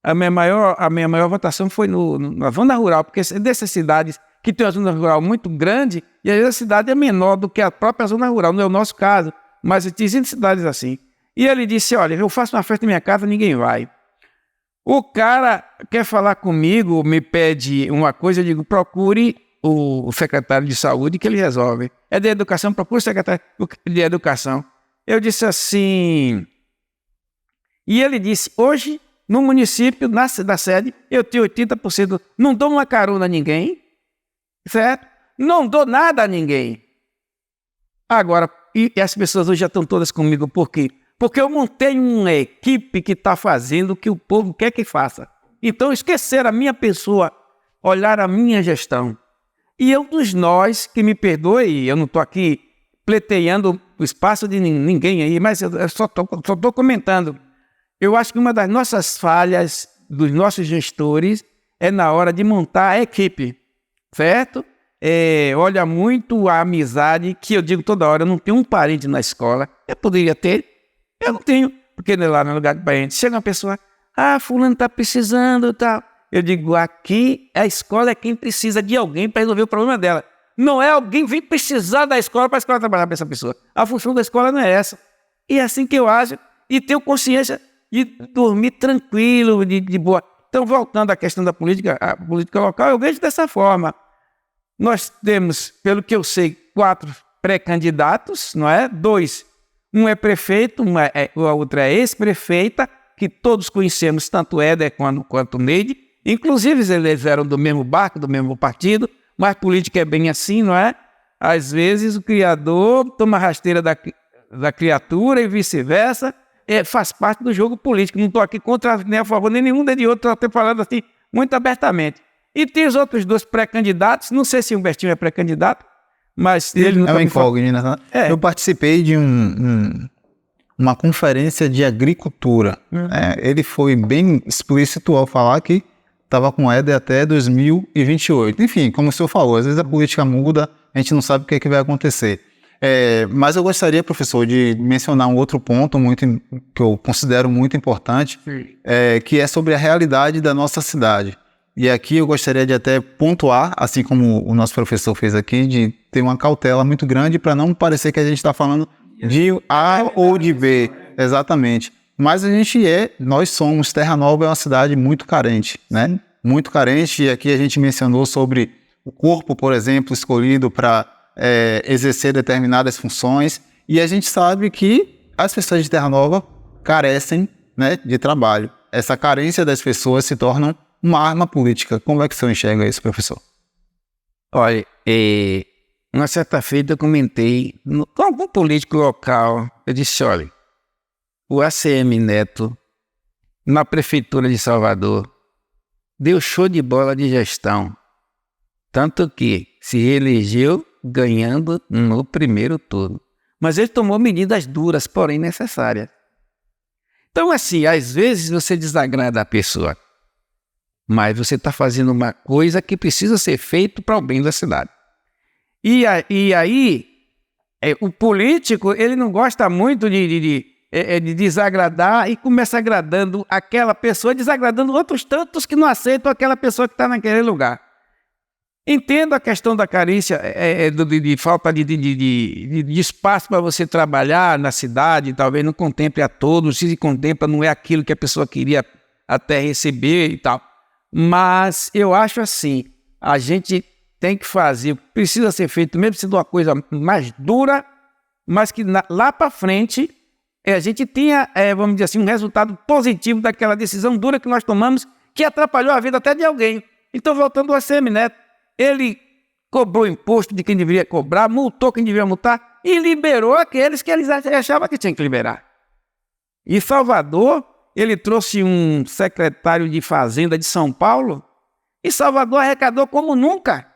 A minha maior votação foi na zona rural, porque dessas cidades que tem uma zona rural muito grande, e às vezes a cidade é menor do que a própria zona rural, não é o nosso caso, mas existem cidades assim. E ele disse, olha, eu faço uma festa na minha casa, ninguém vai. O cara quer falar comigo, me pede uma coisa, eu digo, procure o secretário de saúde que ele resolve. É de educação, procure o secretário de educação. Eu disse assim... E ele disse, hoje, no município, da sede, eu tenho 80%, não dou uma carona a ninguém, certo? Não dou nada a ninguém. Agora, e as pessoas hoje já estão todas comigo, por quê? Porque eu montei uma equipe que está fazendo o que o povo quer que faça. Então, esquecer a minha pessoa, olhar a minha gestão. E eu dos nós, que me perdoe, eu não estou aqui pleiteando o espaço de ninguém aí, mas eu só estou comentando. Eu acho que uma das nossas falhas dos nossos gestores é na hora de montar a equipe, certo? Olha muito a amizade, que eu digo toda hora, eu não tenho um parente na escola, eu poderia ter, eu não tenho, porque lá no lugar de parente, chega uma pessoa, fulano está precisando e tal. Eu digo, aqui a escola é quem precisa de alguém para resolver o problema dela. Não é alguém vir precisar da escola para a escola trabalhar para essa pessoa. A função da escola não é essa. E é assim que eu acho, e tenho consciência de dormir tranquilo, de boa. Então, voltando à questão da política, a política local, eu vejo dessa forma. Nós temos, pelo que eu sei, 4 pré-candidatos, não é? 2, um é prefeito, a outra é ex-prefeita, que todos conhecemos, tanto Éder quanto Neide. Inclusive, eles eram do mesmo barco, do mesmo partido, mas política é bem assim, não é? Às vezes o criador toma a rasteira da criatura e vice-versa, faz parte do jogo político. Não estou aqui contra nem a favor nem nenhum nem de outro, estou falando assim muito abertamente. E tem os outros 2 pré-candidatos, não sei se o Humbertinho é pré-candidato, mas ele não... É uma incógnita. Eu participei de uma conferência de agricultura. Ele foi bem explícito ao falar que estava com o Éder até 2028. Enfim, como o senhor falou, às vezes a política muda, a gente não sabe o que, que vai acontecer. Mas eu gostaria, professor, de mencionar um outro ponto que eu considero muito importante, que é sobre a realidade da nossa cidade. E aqui eu gostaria de até pontuar, assim como o nosso professor fez aqui, de ter uma cautela muito grande para não parecer que a gente está falando de A ou de B. Exatamente. Mas nós somos, Terra Nova é uma cidade muito carente, né? muito carente, e aqui a gente mencionou sobre o corpo, por exemplo, escolhido para exercer determinadas funções, e a gente sabe que as pessoas de Terra Nova carecem, né, de trabalho. Essa carência das pessoas se torna uma arma política. Como é que o senhor enxerga isso, professor? Olha, uma certa feita eu comentei com algum político local, eu disse, olha, o ACM Neto, na prefeitura de Salvador, deu show de bola de gestão, tanto que se reelegeu ganhando no primeiro turno. Mas ele tomou medidas duras, porém necessárias. Então, assim, às vezes você desagrada a pessoa, mas você está fazendo uma coisa que precisa ser feita para o bem da cidade. E aí, o político, ele não gosta muito de desagradar e começa agradando aquela pessoa, desagradando outros tantos que não aceitam aquela pessoa que está naquele lugar. Entendo a questão da carência, de falta de espaço para você trabalhar na cidade, talvez não contemple a todos, se contempla não é aquilo que a pessoa queria até receber e tal. Mas eu acho assim, a gente tem que fazer, precisa ser feito, mesmo sendo uma coisa mais dura, mas que lá para frente a gente tenha, vamos dizer assim, um resultado positivo daquela decisão dura que nós tomamos, que atrapalhou a vida até de alguém. Então, voltando ao ACM Neto, ele cobrou imposto de quem deveria cobrar, multou quem deveria multar e liberou aqueles que eles achavam que tinham que liberar. Em Salvador, ele trouxe um secretário de Fazenda de São Paulo e Salvador arrecadou como nunca.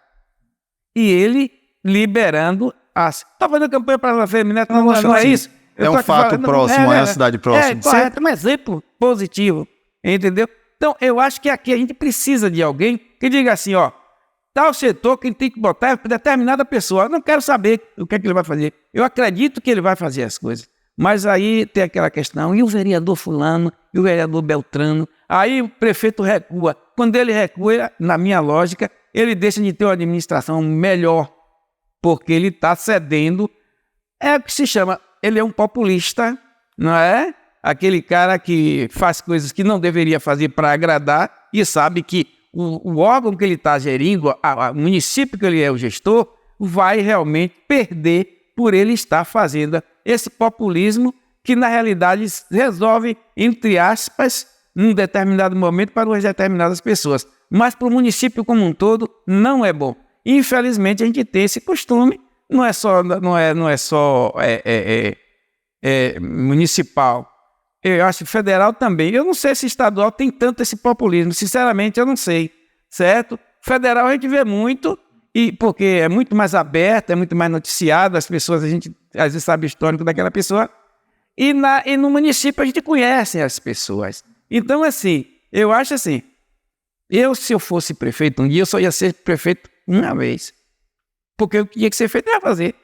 E ele liberando as... Está fazendo campanha para a ACM Neto? Não é isso? É um fato próximo, é uma cidade próxima. É correto, um exemplo positivo, entendeu? Então, eu acho que aqui a gente precisa de alguém que diga assim, ó, tal setor que tem que botar é determinada pessoa. Eu não quero saber o que é que ele vai fazer. Eu acredito que ele vai fazer as coisas. Mas aí tem aquela questão, e o vereador fulano, e o vereador Beltrano? Aí o prefeito recua. Quando ele recua, na minha lógica, ele deixa de ter uma administração melhor, porque ele está cedendo. É o que se chama, ele é um populista, não é? Aquele cara que faz coisas que não deveria fazer para agradar e sabe que o órgão que ele está gerindo, o município que ele é o gestor, vai realmente perder por ele estar fazendo esse populismo que, na realidade, resolve, entre aspas, num determinado momento para umas determinadas pessoas. Mas para o município como um todo, não é bom. Infelizmente, a gente tem esse costume, não é só municipal. Eu acho federal também. Eu não sei se estadual tem tanto esse populismo. Sinceramente, eu não sei, certo? Federal a gente vê muito, porque é muito mais aberto, é muito mais noticiado, as pessoas, a gente às vezes sabe o histórico daquela pessoa. E no município a gente conhece as pessoas. Então, assim, eu acho assim, se eu fosse prefeito um dia, eu só ia ser prefeito uma vez. Porque o que tinha que ser feito ia fazer.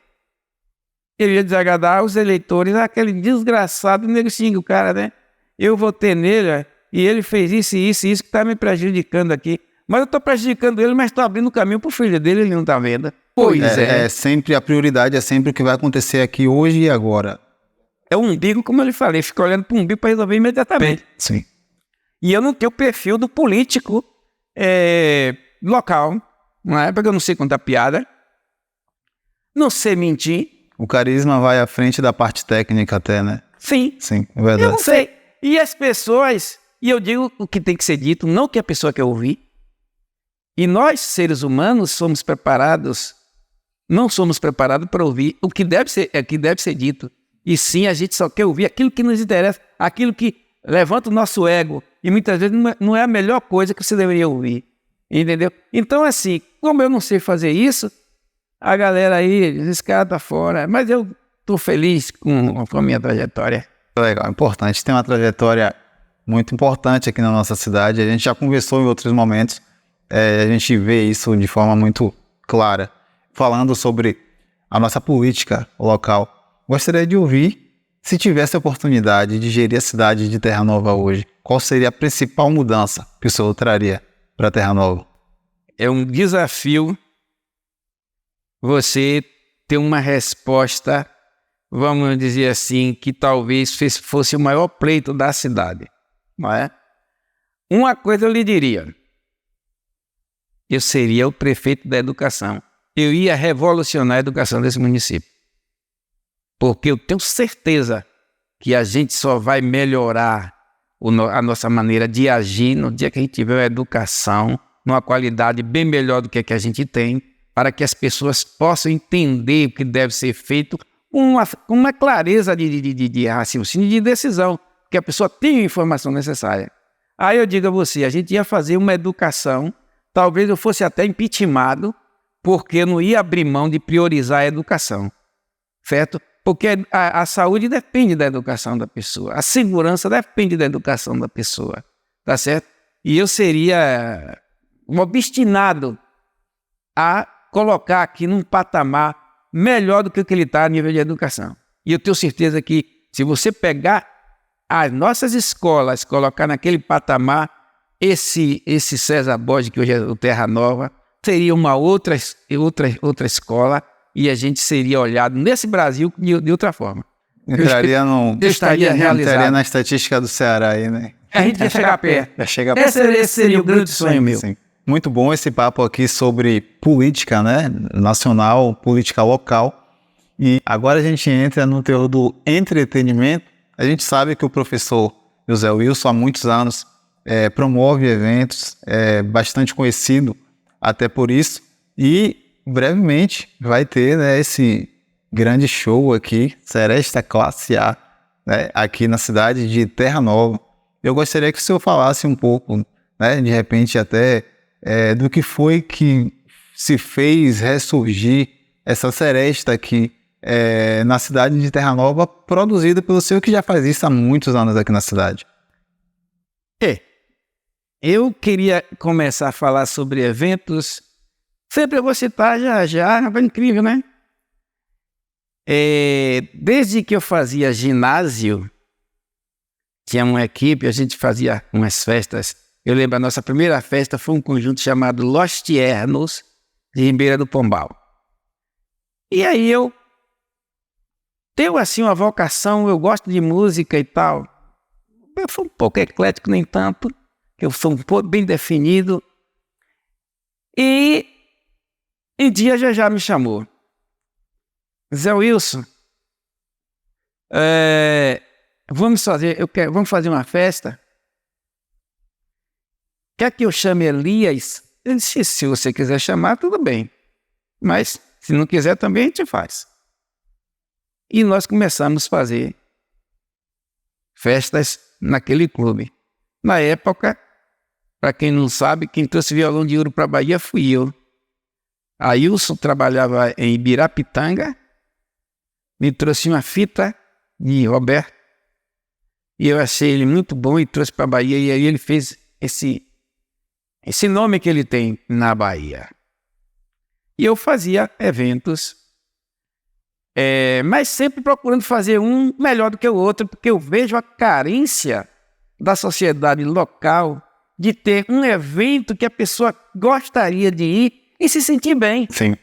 Ele ia desagradar os eleitores, aquele desgraçado negocinho, o cara, né? Eu votei nele, e ele fez isso e isso que está me prejudicando aqui. Mas eu estou prejudicando ele, mas estou abrindo o caminho para o filho dele, ele não está vendo. Pois é. Sempre a prioridade é sempre o que vai acontecer aqui hoje e agora. É o umbigo, como eu lhe falei, fica olhando para o umbigo para resolver imediatamente. Sim. E eu não tenho o perfil do político local, não é? Porque eu não sei contar piada, não sei mentir. O carisma vai à frente da parte técnica até, né? Sim. Sim, é verdade. Eu não sei. E as pessoas, e eu digo o que tem que ser dito, não o que a pessoa quer ouvir. E nós, seres humanos, não somos preparados para ouvir o que deve ser dito. E sim, a gente só quer ouvir aquilo que nos interessa, aquilo que levanta o nosso ego. E muitas vezes não é a melhor coisa que você deveria ouvir. Entendeu? Então, assim, como eu não sei fazer isso, a galera aí, esse cara tá fora. Mas eu tô feliz com a minha trajetória. Legal, importante. Tem uma trajetória muito importante aqui na nossa cidade. A gente já conversou em outros momentos. A gente vê isso de forma muito clara. Falando sobre a nossa política local. Gostaria de ouvir, se tivesse a oportunidade de gerir a cidade de Terra Nova hoje, qual seria a principal mudança que o senhor traria para Terra Nova? É um desafio você ter uma resposta, vamos dizer assim, que talvez fosse o maior pleito da cidade, não é? Uma coisa eu lhe diria, eu seria o prefeito da educação. Eu ia revolucionar a educação desse município. Porque eu tenho certeza que a gente só vai melhorar a nossa maneira de agir no dia que a gente tiver uma educação, numa qualidade bem melhor do que a gente tem, para que as pessoas possam entender o que deve ser feito com uma clareza de raciocínio e de decisão, que a pessoa tenha a informação necessária. Aí eu digo a você, a gente ia fazer uma educação, talvez eu fosse até impeachmentado, porque eu não ia abrir mão de priorizar a educação, certo? Porque a saúde depende da educação da pessoa, a segurança depende da educação da pessoa, tá certo? E eu seria obstinado a colocar aqui num patamar melhor do que o que ele está a nível de educação. E eu tenho certeza que se você pegar as nossas escolas, colocar naquele patamar, esse César Borges, que hoje é o Terra Nova, seria uma outra escola, e a gente seria olhado nesse Brasil de outra forma. Entraria realizado. Na estatística do Ceará aí, né? A gente ia chegar perto. Esse seria o grande sonho meu. Sim. Muito bom esse papo aqui sobre política, né? Nacional, política local. E agora a gente entra no teor do entretenimento. A gente sabe que o professor José Wilson, há muitos anos, promove eventos, é bastante conhecido até por isso. E brevemente vai ter, né, esse grande show aqui, Seresta Classe A, né, aqui na cidade de Terra Nova. Eu gostaria que o senhor falasse um pouco, né, de repente até do que foi que se fez ressurgir essa seresta aqui na cidade de Terra Nova, produzida pelo senhor, que já faz isso há muitos anos aqui na cidade. Eu queria começar a falar sobre eventos. Sempre eu vou citar já, foi incrível, né? Desde que eu fazia ginásio, tinha uma equipe, a gente fazia umas festas. Eu lembro, a nossa primeira festa foi um conjunto chamado Los Tiernos, de Ribeira do Pombal. E aí eu tenho assim uma vocação, eu gosto de música e tal. Eu sou um pouco eclético, nem tanto, eu sou um pouco bem definido. E um dia já me chamou. Zé Wilson, vamos fazer uma festa? Quer que eu chame Elias? Eu disse, se você quiser chamar, tudo bem. Mas se não quiser também, a gente faz. E nós começamos a fazer festas naquele clube. Na época, para quem não sabe, quem trouxe violão de ouro para a Bahia fui eu. Ailson trabalhava em Ibirapitanga, me trouxe uma fita de Roberto, e eu achei ele muito bom e trouxe para a Bahia, e aí ele fez esse nome que ele tem na Bahia. E eu fazia eventos, mas sempre procurando fazer um melhor do que o outro, porque eu vejo a carência da sociedade local de ter um evento que a pessoa gostaria de ir e se sentir bem. Sim.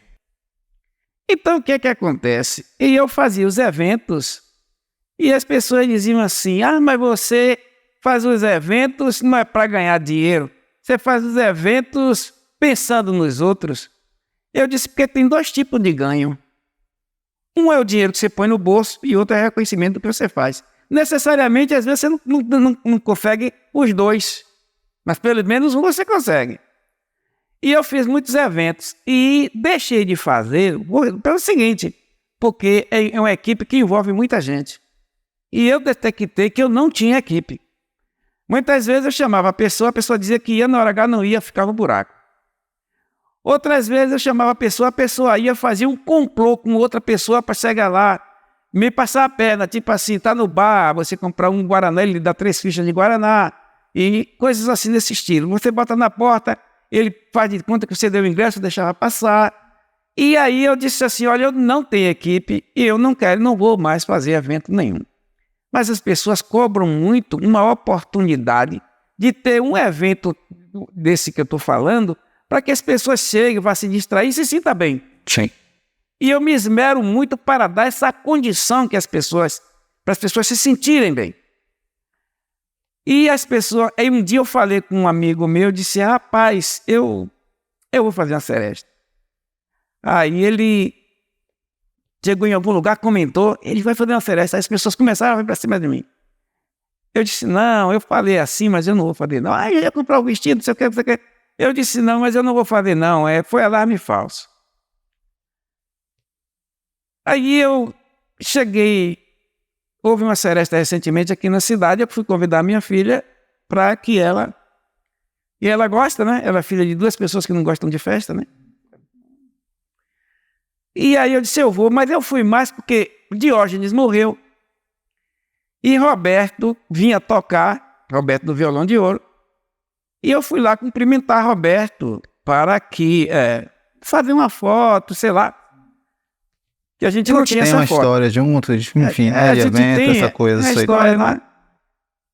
Então, o que acontece? E eu fazia os eventos e as pessoas diziam assim, mas você faz os eventos não é para ganhar dinheiro, você faz os eventos pensando nos outros. Eu disse, porque tem dois tipos de ganho. Um é o dinheiro que você põe no bolso e outro é o reconhecimento do que você faz. Necessariamente, às vezes, você não consegue os dois, mas pelo menos um você consegue. E eu fiz muitos eventos e deixei de fazer pelo seguinte, porque é uma equipe que envolve muita gente. E eu detectei que eu não tinha equipe. Muitas vezes eu chamava a pessoa dizia que ia, na hora H não ia, ficava um buraco. Outras vezes eu chamava a pessoa ia fazer um complô com outra pessoa para chegar lá, me passar a perna, tipo assim, tá no bar, você comprar um Guaraná, ele dá 3 fichas de Guaraná, e coisas assim desse estilo. Você bota na porta, ele faz de conta que você deu o ingresso, deixava passar. E aí eu disse assim, olha, eu não tenho equipe e eu não vou mais fazer evento nenhum. Mas as pessoas cobram muito uma oportunidade de ter um evento desse que eu estou falando, para que as pessoas cheguem, vá se distrair e se sinta bem. Sim. E eu me esmero muito para dar essa condição para as pessoas se sentirem bem. E as pessoas... Aí um dia eu falei com um amigo meu, disse, rapaz, eu eu vou fazer uma seresta. Aí ele chegou em algum lugar, comentou, ele vai fazer uma seresta. Aí as pessoas começaram a vir para cima de mim. Eu disse, não, eu falei assim, mas eu não vou fazer não. Aí eu ia comprar o vestido, não sei o que, não sei o que. Eu disse, não, mas eu não vou fazer não, foi alarme falso. Aí eu cheguei, houve uma seresta recentemente aqui na cidade, eu fui convidar minha filha para que ela... E ela gosta, né? Ela é filha de 2 pessoas que não gostam de festa, né? E aí eu disse, eu vou, mas eu fui mais porque Diógenes morreu. E Roberto vinha tocar, Roberto do Violão de Ouro, e eu fui lá cumprimentar Roberto para que fazer uma foto, sei lá, que a gente não tinha essa foto. Tem uma história junto, enfim, de evento, essa coisa. Uma história, né?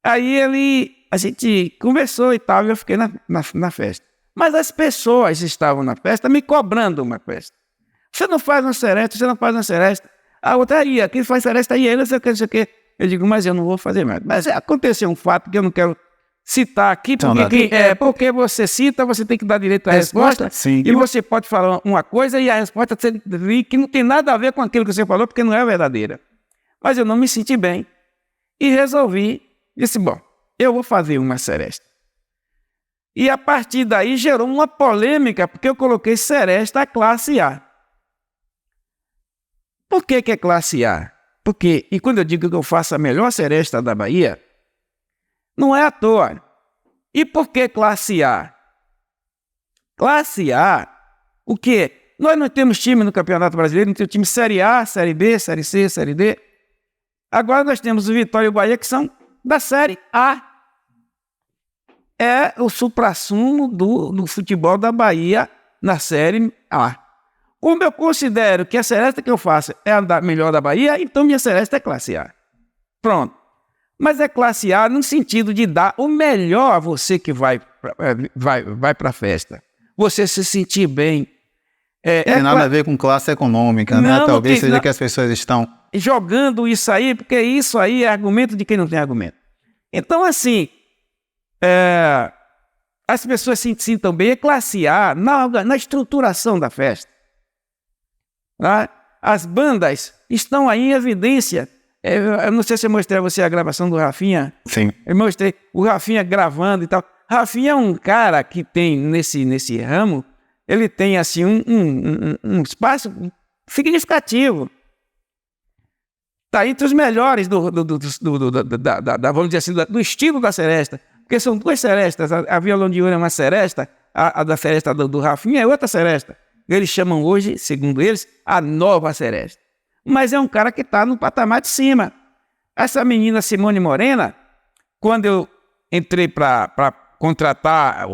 Aí a gente conversou e tal, e eu fiquei na festa. Mas as pessoas estavam na festa me cobrando uma festa. Você não faz uma seresta, você não faz uma seresta. A outra ia, quem faz seresta aí, não sei o que, não sei o que. Eu digo, mas eu não vou fazer mais. Mas aconteceu um fato que eu não quero citar aqui, porque você cita, você tem que dar direito à resposta. Sim. E você pode falar uma coisa e a resposta que não tem nada a ver com aquilo que você falou, porque não é verdadeira. Mas eu não me senti bem. E disse, bom, eu vou fazer uma seresta. E a partir daí gerou uma polêmica, porque eu coloquei seresta classe A. Por que é classe A? Porque, e quando eu digo que eu faço a melhor seresta da Bahia, não é à toa. E por que classe A? Classe A, o quê? Nós não temos time no Campeonato Brasileiro, não temos time Série A, Série B, Série C, Série D. Agora nós temos o Vitória e o Bahia, que são da Série A. É o suprassumo do futebol da Bahia na Série A. Como eu considero que a seresta que eu faço é a melhor da Bahia, então minha seresta é classe A. Pronto. Mas é classe A no sentido de dar o melhor a você que vai para a festa. Você se sentir bem. Tem nada a ver com classe econômica, né? Talvez seja que as pessoas estão jogando isso aí, porque isso aí é argumento de quem não tem argumento. Então, assim, as pessoas se sintam bem, é classe A na estruturação da festa. As bandas estão aí em evidência. Eu não sei se eu mostrei a você a gravação do Rafinha. Sim. Eu mostrei o Rafinha gravando e tal. Rafinha é um cara que tem nesse ramo, ele tem assim um espaço significativo. Está entre os melhores vamos dizer assim, do estilo da seresta. Porque são 2 serestas. A Violão de Ouro é uma seresta, a da seresta do Rafinha é outra seresta. Eles chamam hoje, segundo eles, a nova seresta. Mas é um cara que está no patamar de cima. Essa menina Simone Morena, quando eu entrei para contratar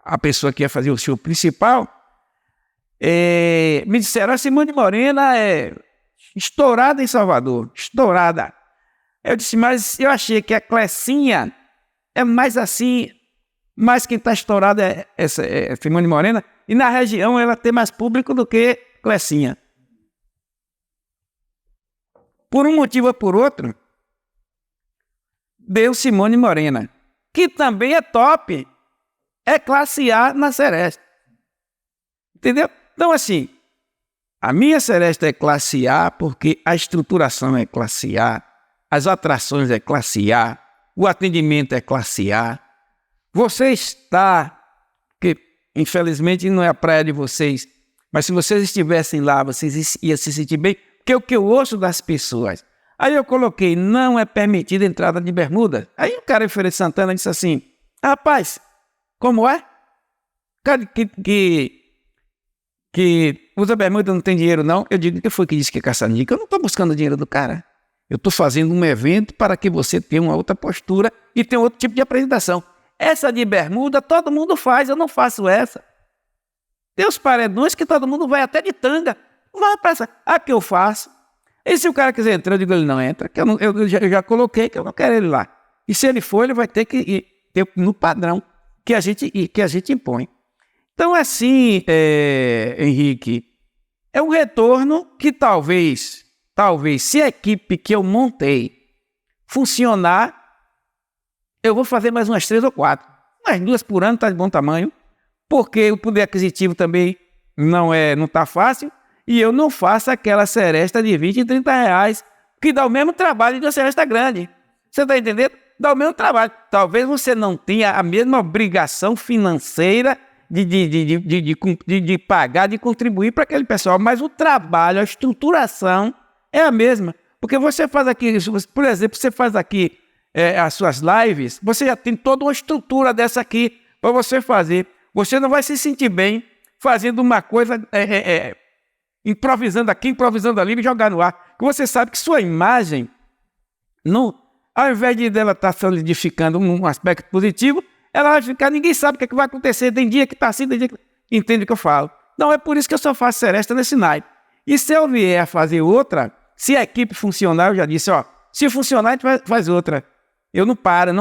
a pessoa que ia fazer o show principal, me disseram, a Simone Morena é estourada em Salvador, estourada. Eu disse, mas eu achei que a Clecinha é mais assim, mas quem está estourada é Simone Morena, e na região ela tem mais público do que Clecinha. Por um motivo ou por outro, deu Simone Morena, que também é top, é classe A na seresta. Entendeu? Então, assim, a minha seresta é classe A porque a estruturação é classe A, as atrações é classe A, o atendimento é classe A. Você está, que infelizmente não é a praia de vocês, mas se vocês estivessem lá, vocês iam se sentir bem, porque é o que eu ouço das pessoas. Aí eu coloquei, não é permitida a entrada de bermuda. Aí o cara em Feira de Santana disse assim, rapaz, como é? Cara que usa bermuda não tem dinheiro não? Eu digo, que foi que disse que é caça-níquel? Eu não estou buscando dinheiro do cara. Eu estou fazendo um evento para que você tenha uma outra postura e tenha outro tipo de apresentação. Essa de bermuda todo mundo faz, eu não faço essa. Tem os paredões que todo mundo vai até de tanga. Vai para essa. A que eu faço. E se o cara quiser entrar, eu digo, ele não entra, que eu já coloquei que eu não quero ele lá. E se ele for, ele vai ter que ir no padrão que a gente impõe. Então, assim, Henrique, é um retorno que talvez, se a equipe que eu montei funcionar, eu vou fazer mais umas 3 ou 4. Umas 2 por ano está de bom tamanho. porque o poder aquisitivo também não está fácil, e eu não faço aquela seresta de 20 e 30 reais, que dá o mesmo trabalho de uma seresta grande. Você está entendendo? Dá o mesmo trabalho. Talvez você não tenha a mesma obrigação financeira de pagar, de contribuir para aquele pessoal, mas o trabalho, a estruturação é a mesma. Porque você faz aqui, por exemplo, você faz aqui as suas lives, você já tem toda uma estrutura dessa aqui para você fazer. Você não vai se sentir bem fazendo uma coisa, improvisando aqui, improvisando ali e jogar no ar. Porque você sabe que sua imagem, ao invés de dela estar solidificando um aspecto positivo, ela vai ficar, ninguém sabe o que vai acontecer, tem dia que está assim, tem dia que... Entende o que eu falo? Não, é por isso que eu só faço seresta nesse naipe. E se eu vier a fazer outra, se a equipe funcionar, eu já disse, se funcionar, a gente faz outra. Eu não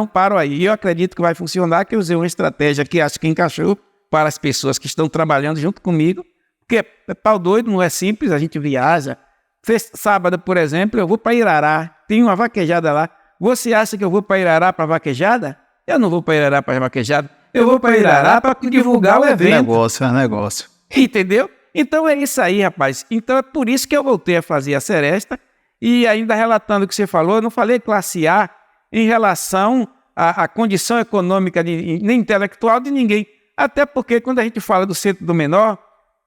paro aí. Eu acredito que vai funcionar, que eu usei uma estratégia que acho que encaixou para as pessoas que estão trabalhando junto comigo, porque pau doido não é simples, a gente viaja. Sábado, por exemplo, eu vou para Irará, tem uma vaquejada lá. Você acha que eu vou para Irará para vaquejada? Eu não vou para Irará para vaquejada, eu vou para Irará para divulgar o evento. É negócio. Entendeu? Então é isso aí, rapaz. Então é por isso que eu voltei a fazer a seresta. E ainda relatando o que você falou, eu não falei classe A em relação à condição econômica nem intelectual de ninguém. Até porque quando a gente fala do centro do menor,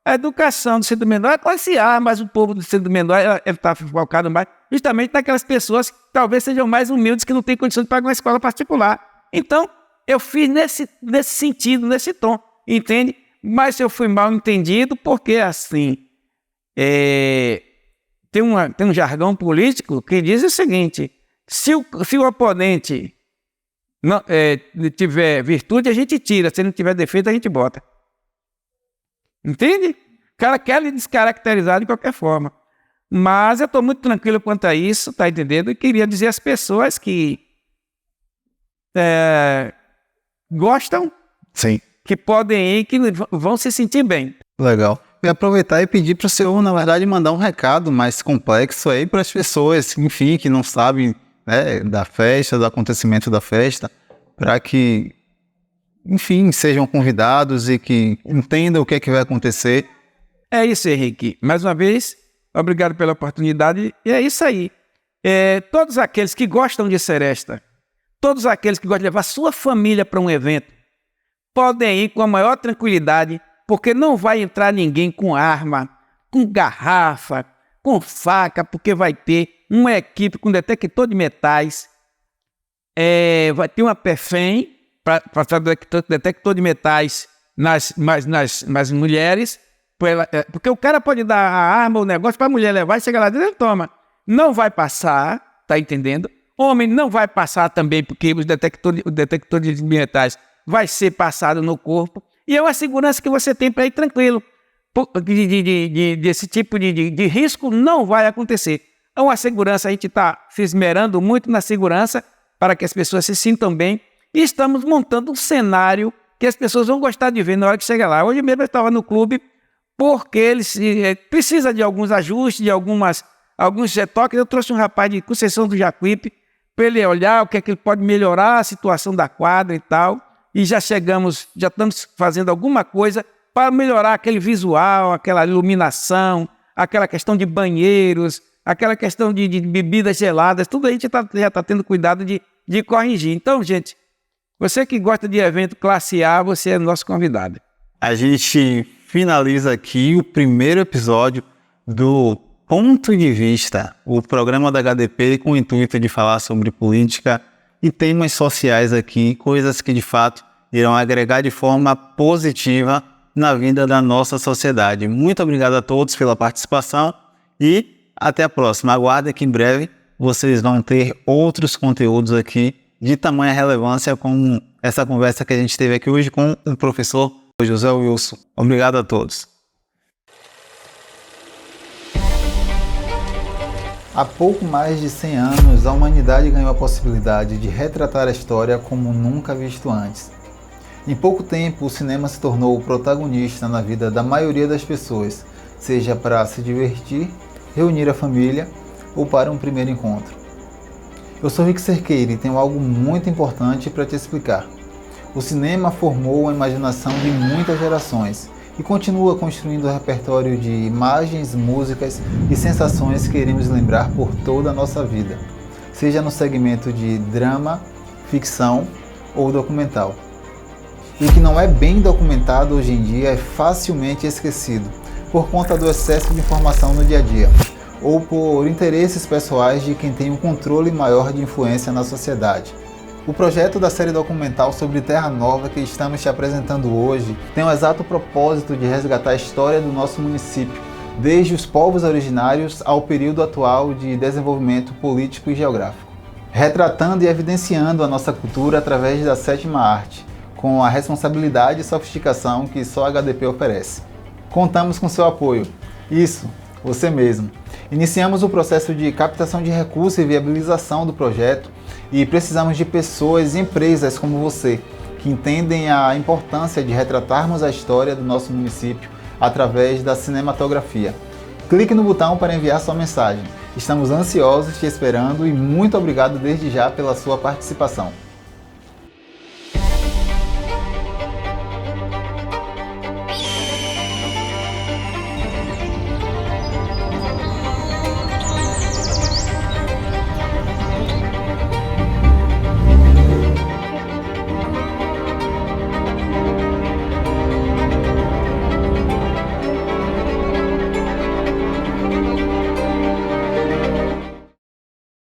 a educação do centro do menor é classe A, mas o povo do centro do menor está focado mais justamente naquelas pessoas que talvez sejam mais humildes, que não têm condição de pagar uma escola particular. Então, eu fiz nesse sentido, nesse tom, entende? Mas eu fui mal entendido porque, assim, tem um jargão político que diz o seguinte: se o oponente não, tiver virtude, a gente tira. Se ele não tiver defeito, a gente bota. Entende? O cara quer lhe descaracterizar de qualquer forma. Mas eu estou muito tranquilo quanto a isso, tá entendendo? E queria dizer às pessoas que gostam, sim, que podem ir, que vão se sentir bem. Legal. E aproveitar e pedir para o senhor, na verdade, mandar um recado mais complexo aí para as pessoas, enfim, que não sabem, né, da festa, do acontecimento da festa, para que, enfim, sejam convidados e que entendam o que é que vai acontecer. É isso, Henrique. Mais uma vez, obrigado pela oportunidade. E é isso aí. Todos aqueles que gostam de seresta, todos aqueles que gostam de levar sua família para um evento, podem ir com a maior tranquilidade, porque não vai entrar ninguém com arma, com garrafa, com faca, porque vai ter uma equipe com detector de metais, vai ter uma PEFEM para fazer detector de metais nas mulheres, porque o cara pode dar a arma, o negócio para a mulher levar e chegar lá dentro e toma. Não vai passar, tá entendendo? Homem não vai passar também, porque o detector de metais vai ser passado no corpo. E é uma segurança que você tem para ir tranquilo. Desse tipo de risco não vai acontecer. É uma segurança, a gente está se esmerando muito na segurança para que as pessoas se sintam bem. E estamos montando um cenário que as pessoas vão gostar de ver na hora que chegar lá. Hoje mesmo eu estava no clube, porque eles precisa de alguns ajustes, de alguns retoques. Eu trouxe um rapaz de Conceição do Jacuípe para ele olhar o que é que ele pode melhorar a situação da quadra e tal. E já estamos fazendo alguma coisa para melhorar aquele visual, aquela iluminação, aquela questão de banheiros, aquela questão de bebidas geladas, tudo a gente já está tendo cuidado de corrigir. Então, gente, você que gosta de evento classe A, você é nosso convidado. A gente finaliza aqui o primeiro episódio do Ponto de Vista, o programa da HDP com o intuito de falar sobre política e temas sociais aqui, coisas que de fato irão agregar de forma positiva na vida da nossa sociedade. Muito obrigado a todos pela participação e até a próxima. Aguardem que em breve vocês vão ter outros conteúdos aqui de tamanha relevância como essa conversa que a gente teve aqui hoje com o professor José Wilson. Obrigado a todos. Há pouco mais de 100 anos, a humanidade ganhou a possibilidade de retratar a história como nunca visto antes. Em pouco tempo, o cinema se tornou o protagonista na vida da maioria das pessoas, seja para se divertir, reunir a família ou para um primeiro encontro. Eu sou Rick Cerqueira e tenho algo muito importante para te explicar. O cinema formou a imaginação de muitas gerações e continua construindo um repertório de imagens, músicas e sensações que iremos lembrar por toda a nossa vida, seja no segmento de drama, ficção ou documental. E o que não é bem documentado hoje em dia é facilmente esquecido, por conta do excesso de informação no dia a dia, ou por interesses pessoais de quem tem um controle maior de influência na sociedade. O projeto da série documental sobre Terra Nova que estamos te apresentando hoje tem o exato propósito de resgatar a história do nosso município, desde os povos originários ao período atual de desenvolvimento político e geográfico, retratando e evidenciando a nossa cultura através da sétima arte, com a responsabilidade e sofisticação que só a HDP oferece. Contamos com seu apoio. Isso, você mesmo. Iniciamos o processo de captação de recursos e viabilização do projeto e precisamos de pessoas e empresas como você, que entendem a importância de retratarmos a história do nosso município através da cinematografia. Clique no botão para enviar sua mensagem. Estamos ansiosos te esperando e muito obrigado desde já pela sua participação.